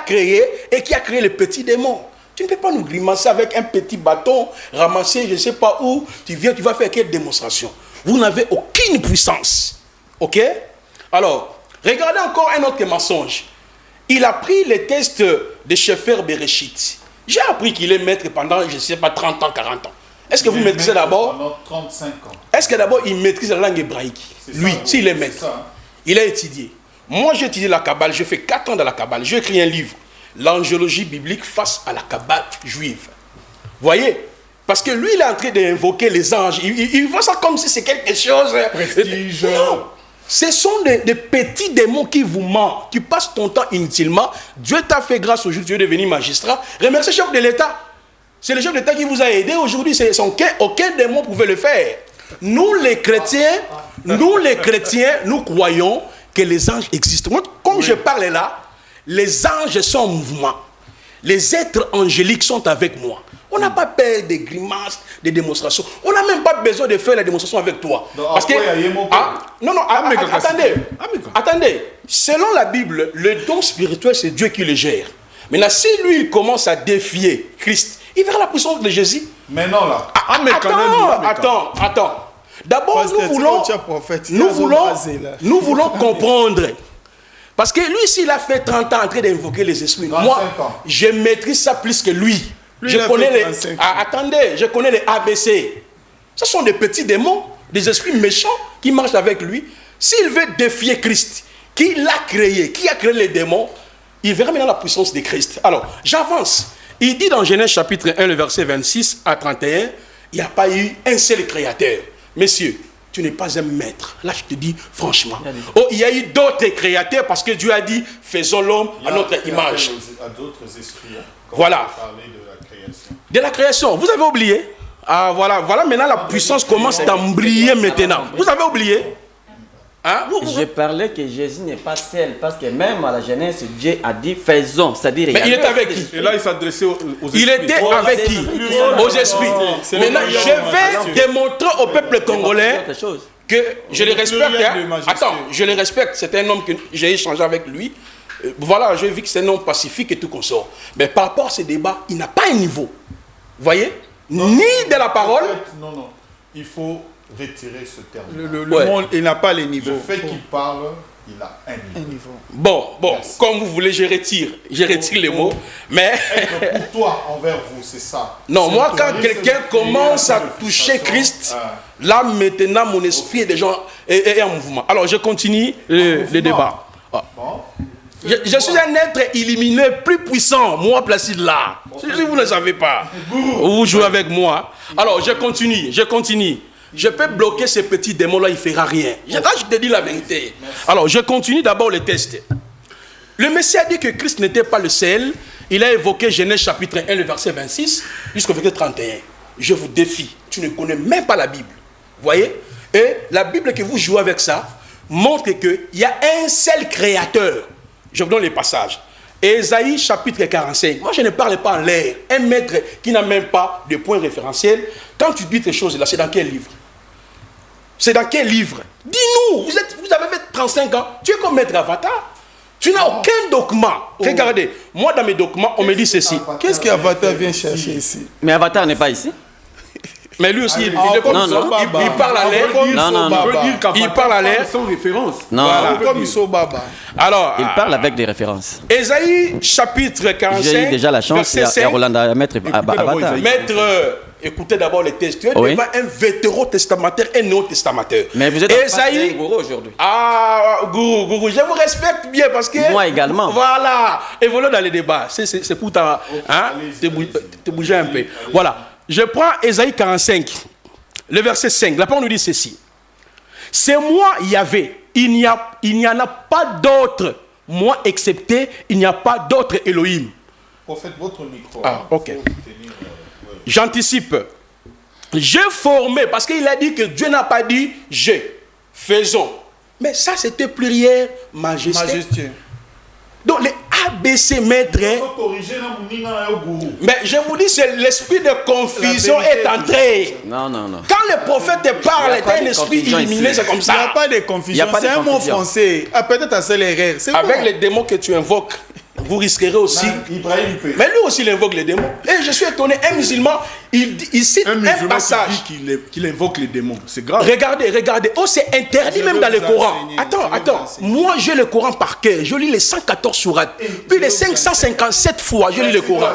créé et qui a créé les petits démons. Tu ne peux pas nous grimacer avec un petit bâton, ramasser je ne sais pas où, tu viens, tu vas faire quelle démonstration? Vous n'avez aucune puissance. Ok? Alors, regardez encore un autre mensonge. Il a pris les tests de Sefer Bereshit. J'ai appris qu'il est maître pendant, je ne sais pas, 30 ans, 40 ans. Est-ce que vous maîtrisez d'abord? Pendant 35 ans. Est-ce que d'abord il maîtrise la langue hébraïque? Lui, s'il est maître. Il a étudié. Moi, j'ai étudié la Kabbale. J'ai fait 4 ans dans la Kabbale. J'ai écrit un livre, l'angéologie biblique face à la Kabbale juive. Voyez? Parce que lui, il est en train d'invoquer les anges. Il voit ça comme si c'est quelque chose... Prestige. Non. Ce sont des petits démons qui vous mentent. Tu passes ton temps inutilement. Dieu t'a fait grâce aujourd'hui, tu es devenu magistrat. Remercie le chef de l'État. C'est le chef de l'État qui vous a aidé aujourd'hui. Aucun démon pouvait le faire. Nous les chrétiens, nous croyons que les anges existent. Moi, comme je parle là, les anges sont en mouvement. Les êtres angéliques sont avec moi. On n'a pas peur des grimaces, des démonstrations. On n'a même pas besoin de faire la démonstration avec toi. Parce que... Attendez. Selon la Bible, le don spirituel, c'est Dieu qui le gère. Maintenant, si lui, il commence à défier Christ, il verra la puissance de Jésus. Mais non, là. Attends. D'abord, nous voulons comprendre. Parce que lui, s'il a fait 30 ans en train d'invoquer les esprits, moi, je maîtrise ça plus que lui. Je connais les ABC. Ce sont des petits démons, des esprits méchants qui marchent avec lui. S'il veut défier Christ, qui l'a créé, qui a créé les démons, il verra maintenant la puissance de Christ. Alors, j'avance. Il dit dans Genèse chapitre 1, le verset 26 à 31, il n'y a pas eu un seul créateur. Messieurs, tu n'es pas un maître. Là, je te dis franchement. Il y a eu d'autres créateurs parce que Dieu a dit, faisons l'homme à notre image. À d'autres esprits. Voilà. De la création. Vous avez oublié? Ah, voilà maintenant la puissance commence à briller maintenant. Vous avez oublié? Je parlais que Jésus n'est pas seul, parce que même à la Genèse, Dieu a dit faisons, c'est-à-dire... Mais il était avec qui? Et là, il s'adressait aux esprits. Il était avec qui? Aux esprits. Maintenant, je vais démontrer au peuple congolais que je le respecte. Attends, je le respecte. C'est un homme que j'ai échangé avec lui. Voilà, j'ai vu que c'est un homme pacifique et tout consort. Mais par rapport à ce débat, il n'a pas un niveau. Vous voyez? Ni de la parole. Non. Il faut retirer ce terme. Le monde, il n'a pas les niveaux. Le fait qu'il parle, il a un niveau. Bon, comme vous voulez, je retire les mots. Mais pour toi, envers vous, c'est ça. Non, moi, quand quelqu'un commence à toucher Christ, là maintenant, mon esprit est déjà en mouvement. Alors, je continue le débat. Je suis un être illuminé plus puissant, moi Placide là. Si vous ne savez pas, vous jouez avec moi. Alors, je continue. Je peux bloquer ces petits démons-là, il ne fera rien. Là, je te dis la vérité. Alors, je continue d'abord le test. Le Messie a dit que Christ n'était pas le seul. Il a évoqué Genèse chapitre 1, le verset 26, jusqu'au verset 31. Je vous défie, tu ne connais même pas la Bible. Vous voyez? Et la Bible que vous jouez avec ça montre qu'il y a un seul créateur. Je vous donne les passages. Ésaïe chapitre 45. Moi, je ne parle pas en l'air. Un maître qui n'a même pas de point référentiel. Quand tu dis ces choses-là, c'est dans quel livre? C'est dans quel livre? Dis-nous, vous avez fait 35 ans. Tu es comme maître Avatar. Tu n'as aucun document. Regardez, moi dans mes documents, on me dit ceci. Qu'est-ce qu'Avatar vient chercher ici? Mais Avatar n'est pas ici. Mais lui aussi, il parle à l'air. Il parle à l'air. Sans référence. Non. Comme Baba. Alors, il parle avec des références. Ésaïe chapitre 45. J'ai eu déjà la chance et Roland à mettre Avatar. Maître, écoutez d'abord les textes. Tu es devant un vétérotestamentaire et un néo-testamentaire. Mais vous êtes un gourou aujourd'hui. Ah, gourou, je vous respecte bien parce que... Moi également. Voilà. Évoluons dans les débats. C'est pour te bouger un peu. Voilà. Je prends Ésaïe 45, le verset 5. La parole nous dit ceci. C'est moi, Yahvé. Il n'y en a pas d'autre. Moi excepté, il n'y a pas d'autre Elohim. Prophète, votre micro. Ah, ok. J'anticipe. J'ai formé, parce qu'il a dit que Dieu n'a pas dit j'ai. Faisons. Mais ça, c'était pluriel majestueux. Donc, les ABC maîtres. Mais je vous dis, c'est l'esprit de confusion est entré. Non. Quand le prophète parle, c'est un esprit illuminé, c'est comme ça. Il n'y a pas de confusion. C'est un mot français. Peut-être à seule erreur. Avec les démons que tu invoques, vous risquerez aussi. Mais lui aussi, il invoque les démons. Et je suis étonné, un musulman, il cite un passage. Qu'il invoque les démons. C'est grave. Regardez. Oh, c'est interdit même dans le Coran. Attends. Moi, j'ai le Coran par cœur. Je lis les 114 sourates. Puis les 557 fois, je lis le Coran.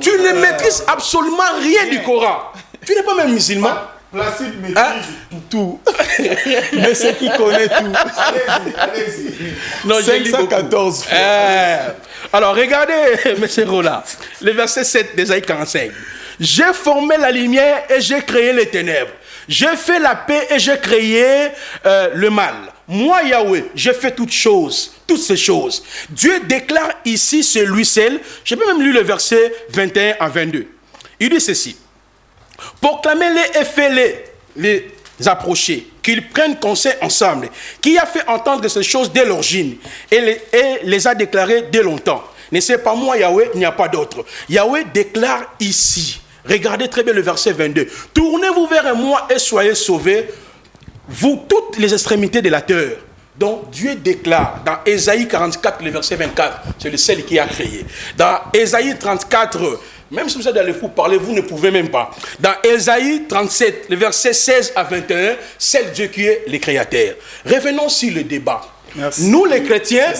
Tu ne maîtrises absolument rien du Coran. Tu n'es pas même musulman. Placide maîtrise tout. Mais c'est qui connaît tout. Allez-y. 514 fois. Alors, regardez, M. Roland, le verset 7 d'Ésaïe 45. J'ai formé la lumière et j'ai créé les ténèbres. J'ai fait la paix et j'ai créé le mal. Moi, Yahweh, j'ai fait toutes ces choses. Dieu déclare ici, c'est lui seul. J'ai même lu le verset 21 à 22. Il dit ceci. Proclamez-les et faites-les approcher, qu'ils prennent conseil ensemble. Qui a fait entendre ces choses dès l'origine et les a déclarées dès longtemps. Ne c'est pas moi, Yahweh, il n'y a pas d'autre. Yahweh déclare ici. Regardez très bien le verset 22. Tournez-vous vers moi et soyez sauvés, vous toutes les extrémités de la terre. Donc Dieu déclare dans Ésaïe 44, le verset 24, c'est le seul qui a créé. Dans Ésaïe 34, même si vous êtes dans le fou parler, vous ne pouvez même pas. Dans Ésaïe 37, le verset 16 à 21, c'est Dieu qui est le créateur. Revenons sur le débat. Merci. Nous les chrétiens,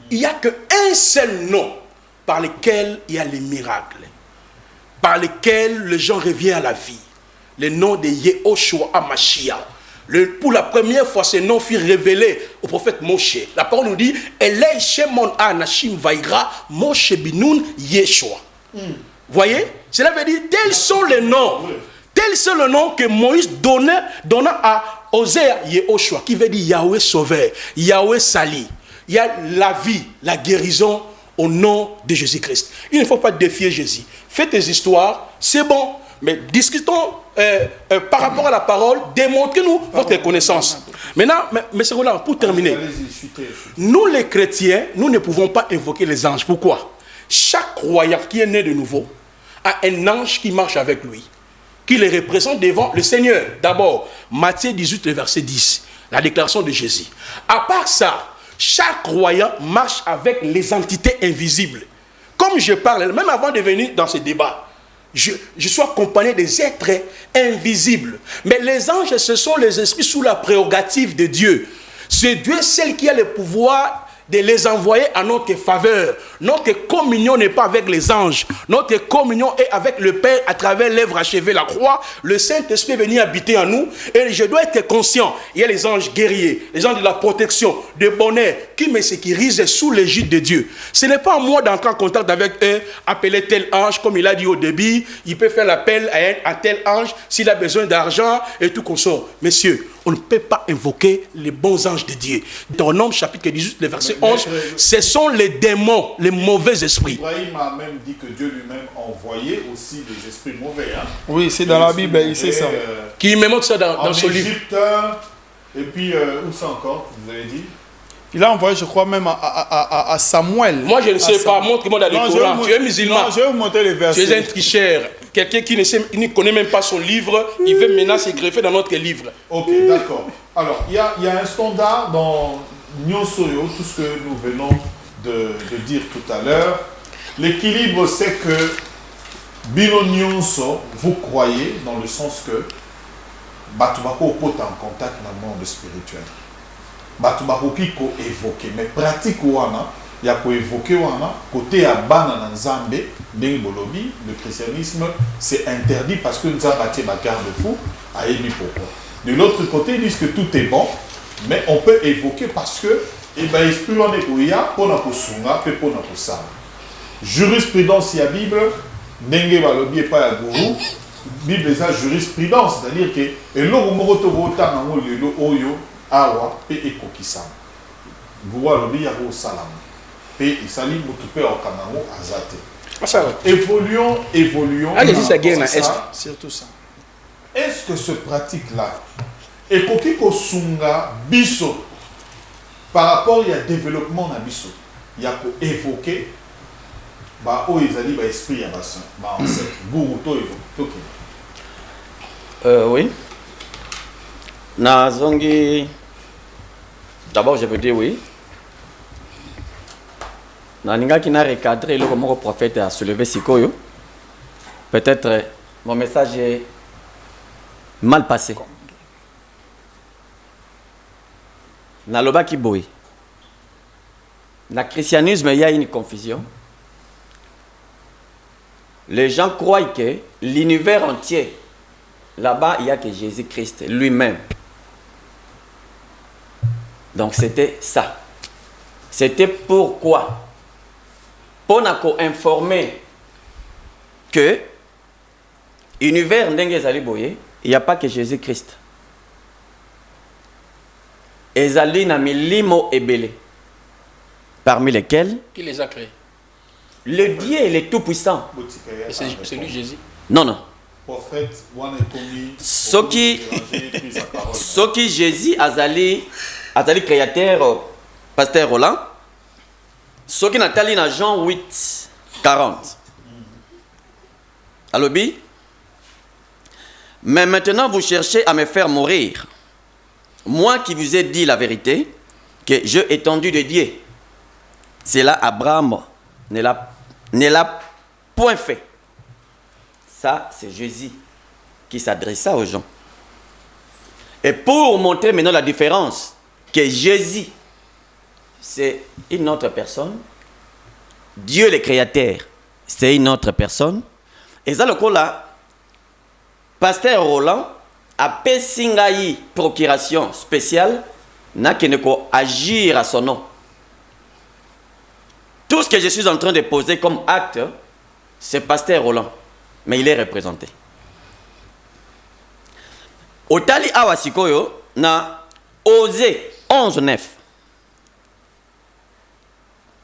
il n'y a qu'un seul nom par lequel il y a les miracles, par lequel les gens reviennent à la vie. Le nom de Yehoshua HaMashiach. Pour la première fois, ce nom fut révélé au prophète Moshe. La parole nous dit Elei Shemon Anashim Vaïra Moshe Binoun Yeshua. Voyez, cela veut dire tels sont les noms. Tel c'est le nom que Moïse donna à Osée Yehoshua, qui veut dire Yahweh sauveur, Yahweh sali. Il y a la vie, la guérison au nom de Jésus-Christ. Il ne faut pas défier Jésus. Faites des histoires, c'est bon. Mais discutons par rapport à la parole, démontrez-nous votre connaissance. Maintenant, M. Roland, pour terminer, nous les chrétiens, nous ne pouvons pas invoquer les anges. Pourquoi? Chaque croyant qui est né de nouveau a un ange qui marche avec lui, qui les représente devant le Seigneur. D'abord, Matthieu 18, le verset 10, la déclaration de Jésus. À part ça, chaque croyant marche avec les entités invisibles. Comme je parle, même avant de venir dans ce débat, je suis accompagné des êtres invisibles. Mais les anges, ce sont les esprits sous la prérogative de Dieu. C'est Dieu seul qui a le pouvoir de les envoyer à notre faveur. Notre communion n'est pas avec les anges. Notre communion est avec le Père à travers l'œuvre achevée, la croix. Le Saint-Esprit est venu habiter en nous. Et je dois être conscient. Il y a les anges guerriers, les anges de la protection, de bonheur, qui me sécurisent sous l'égide de Dieu. Ce n'est pas à moi d'entrer en contact avec eux, appeler tel ange, comme il a dit au début. Il peut faire l'appel à tel ange s'il a besoin d'argent et tout consort. Messieurs, on ne peut pas invoquer les bons anges de Dieu. Dans Nombre chapitre 18, le verset 11, ce sont les démons, les mauvais esprits. Ibrahim a même dit que Dieu lui-même envoyait aussi des esprits mauvais. Hein. Oui, c'est dans la Bible, il sait ça. Qui me montre ça dans son livre. Et puis, où ça encore, vous avez dit? Il a envoyé, je crois, même à Samuel. Moi, je ne sais pas. Montre-moi dans le Coran. Tu es musulman. Non, je vais vous montrer les versets. Tu es un tricheur. Quelqu'un qui ne connaît même pas son livre, il veut maintenant se greffer dans notre livre. Ok, d'accord. Alors, il y a un standard dans Nyonsoyo, tout ce que nous venons de dire tout à l'heure. L'équilibre, c'est que Bino Nyonso, vous croyez, dans le sens que Batubako est en contact dans le monde spirituel. Batubako qui est évoqué, mais pratique wana, il y a ko évoqué wana côté à bana nzambe ndenge bolobi, le christianisme c'est interdit parce que nous avons bâti ma garde-fou à élu pourquoi. De l'autre côté, ils disent que tout est bon, mais on peut évoquer parce que esprit on est pour ya pour na kosunga pe pour na kosala. Jurisprudence ya Bible ndenge balobi pas ya guru. Bible ça jurisprudence, c'est-à-dire que eloko moko to bota nango lelo oyo awa pe ekokisama. Vous lobi ya ko salam. Pe isali mutu pe okanango azate. Évoluons. Allez-y, ça gagne est surtout ça. Est-ce que ce pratique-là est koki kosunga biso par rapport au développement na biso, il y a pour évoquer ba o ezali ba esprit ya basin, ba ancêtre, guru to évoquer. Oui. Nazongi. D'abord, je veux dire oui. Naninga qui n'a recadré le prophète a soulevé Sikoyo. Peut-être mon message est mal passé. Naloba ki boy. Dans le christianisme, il y a une confusion. Les gens croient que l'univers entier, là-bas, il n'y a que Jésus-Christ lui-même. Donc c'était ça. C'était pourquoi pour nous informer que univers ndenge ezali boye, il n'y a pas que Jésus-Christ. Ezali na milimo ebele, parmi lesquels Qui les a créés? le Dieu il est tout puissant. C'est lui Jésus. Non, non. Prophète, Soki Jésus azali créateur, pasteur Roland. Soki Nathalie na Jean 8, 40. Alobi. Mais maintenant vous cherchez à me faire mourir. Moi qui vous ai dit la vérité, que je étendu de Dieu. C'est là Abraham ne l'a point fait. Ça, c'est Jésus qui s'adressa aux gens. Et pour montrer maintenant la différence, que Jésus, c'est une autre personne, Dieu le Créateur, c'est une autre personne. Et ça, le coup là, Pasteur Roland a fait procuration spéciale, n'a qu'une agir à son nom. Tout ce que je suis en train de poser comme acte, c'est Pasteur Roland. Mais il est représenté. Otali Awasikoyo na Osée 11:9.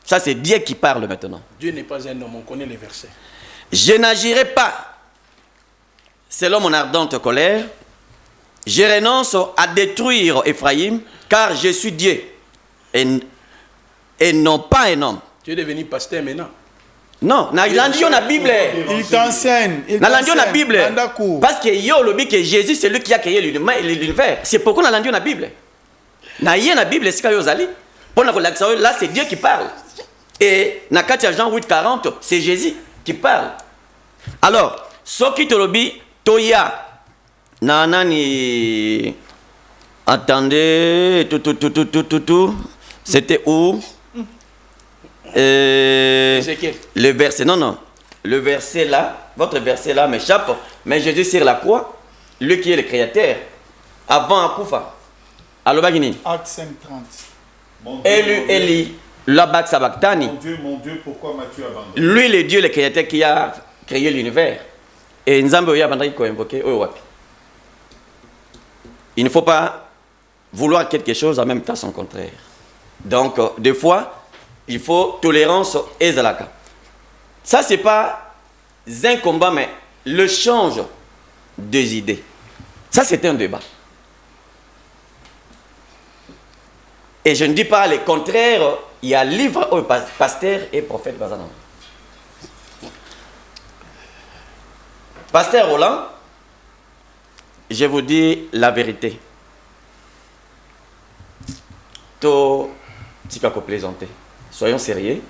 Ça, c'est Dieu qui parle maintenant. Dieu n'est pas un homme, on connaît les versets. Je n'agirai pas selon mon ardente colère. Je renonce à détruire Ephraïm, car je suis Dieu et non pas un homme. Tu es devenu pasteur maintenant. Non, na la Bible. Il t'enseigne. La Bible. Parce que yo le que Jésus c'est lui qui a créé l'univers. C'est pourquoi on a la Bible. Na la Bible c'est que zali. Là c'est Dieu qui parle. Et na Katia Jean 8:40, c'est Jésus qui parle. Alors, ce qui te lobi toya nanani attendez tout. C'était où? Le verset, non, le verset là, votre verset là m'échappe, mais Jésus sur la croix, lui qui est le créateur, avant Akoufa, Alobagini, Acte 5:30. Eli, Labak Sabaktani. Mon Dieu, pourquoi m'as-tu abandonné? Lui, le Dieu, le créateur qui a créé l'univers. Et Nzambe Oya Bandaki ko invoqué, il ne faut pas vouloir quelque chose en même temps son contraire. Donc, des fois, il faut tolérance et zalaka. Ça, c'est pas un combat, mais le change des idées. Ça, c'est un débat. Et je ne dis pas le contraire, il y a livre au pasteur et prophète Bazanan. Pasteur Roland, je vous dis la vérité. To Tikako plaisanter. Soyons sérieux.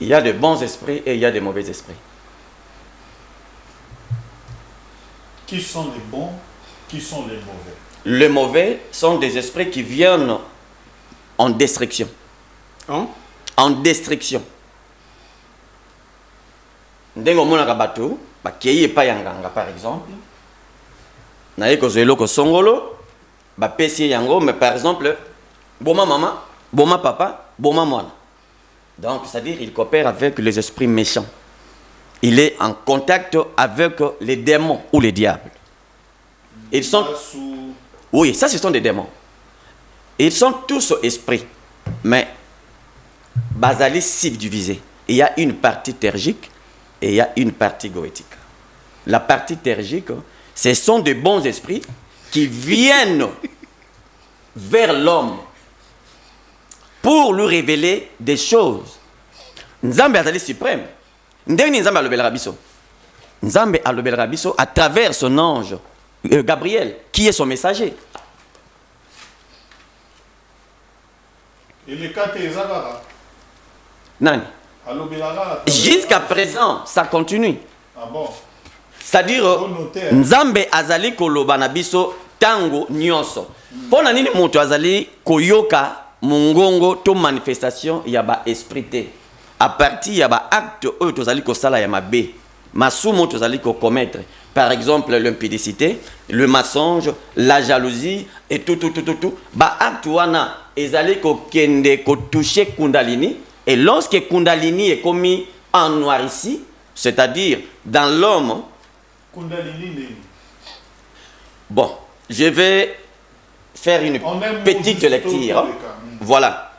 Il y a de bons esprits et il y a de mauvais esprits. Qui sont les bons? Qui sont les mauvais? Les mauvais sont des esprits qui viennent en destruction. Hein? En destruction. Ndengo mona kabato, ba keye pa yanganga par exemple. Na yeko zelo ko songolo, ba pesi yango mais par exemple, boma maman, boma papa, boma mwana. Donc c'est-à-dire il coopère avec les esprits méchants. Il est en contact avec les démons ou les diables. Ils sont oui, ça ce sont des démons. Ils sont tous esprits, mais basali subdivisé. Il y a une partie tergique et il y a une partie goétique. La partie tergique, ce sont de bons esprits qui viennent vers l'homme pour lui révéler des choses. Nzambe azali suprême. Ndeni Nzambe alobelaka biso. Nzambe alobelaka biso à travers son ange Gabriel, qui est son messager. Et les quatre ezalaka. Nani? Alobelaka. Jusqu'à présent, ça continue. Ah bon? C'est-à-dire, Nzambe azali koloba na biso tango nyonso. Pona nini moto azali koyoka mungongo to manifestation ya ba esprit te. À partir ya ba acte oyo tozali kosala ya mabe. Masumo tozali ko commettre. Par exemple, l'impudicité, le mensonge, la jalousie et tout. Ba acte wana ezali ko kende ko toucher Kundalini et lorsque Kundalini est commis en noir ici, c'est-à-dire dans l'homme. Bon, je vais faire une petite lecture. Voilà.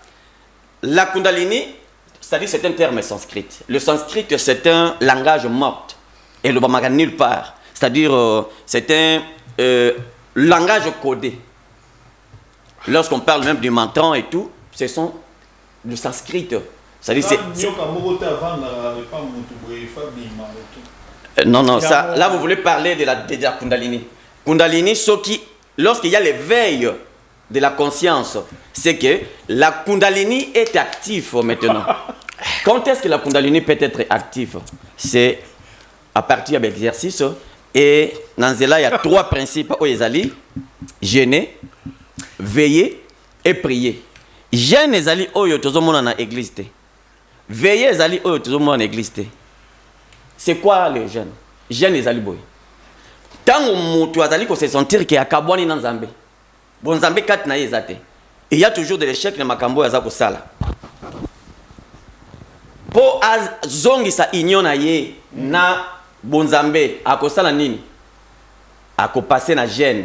La Kundalini, c'est-à-dire c'est un terme sanskrit. Le sanskrit, c'est un langage mort. Et le bamaga nulle part. C'est-à-dire, c'est un langage codé. Lorsqu'on parle même du menton et tout, ce sont le sanskrit. C'est-à-dire, non, ça, là vous voulez parler de la Kundalini. Kundalini, lorsqu'il y a l'éveil de la conscience, c'est que la Kundalini est active maintenant. Quand est-ce que la Kundalini peut être active? C'est à partir de l'exercice. Et dans cela, il y a 3 principes. Jeûner, veiller et prier. Jeûne ezali oyo tozomona na église te. Veiller ezali oyo tozomona na église te. C'est quoi le jeûne? Jeûne ezali boy. Tango mutu azali ko se sentir que akabwani na Nzambe. Bon Nzambe kat na yezate. Il y a toujours de l'échec na makambo ya za ko sala. Po azongisa union na ye na bon Nzambe akosala nini? Akopase na jeûne.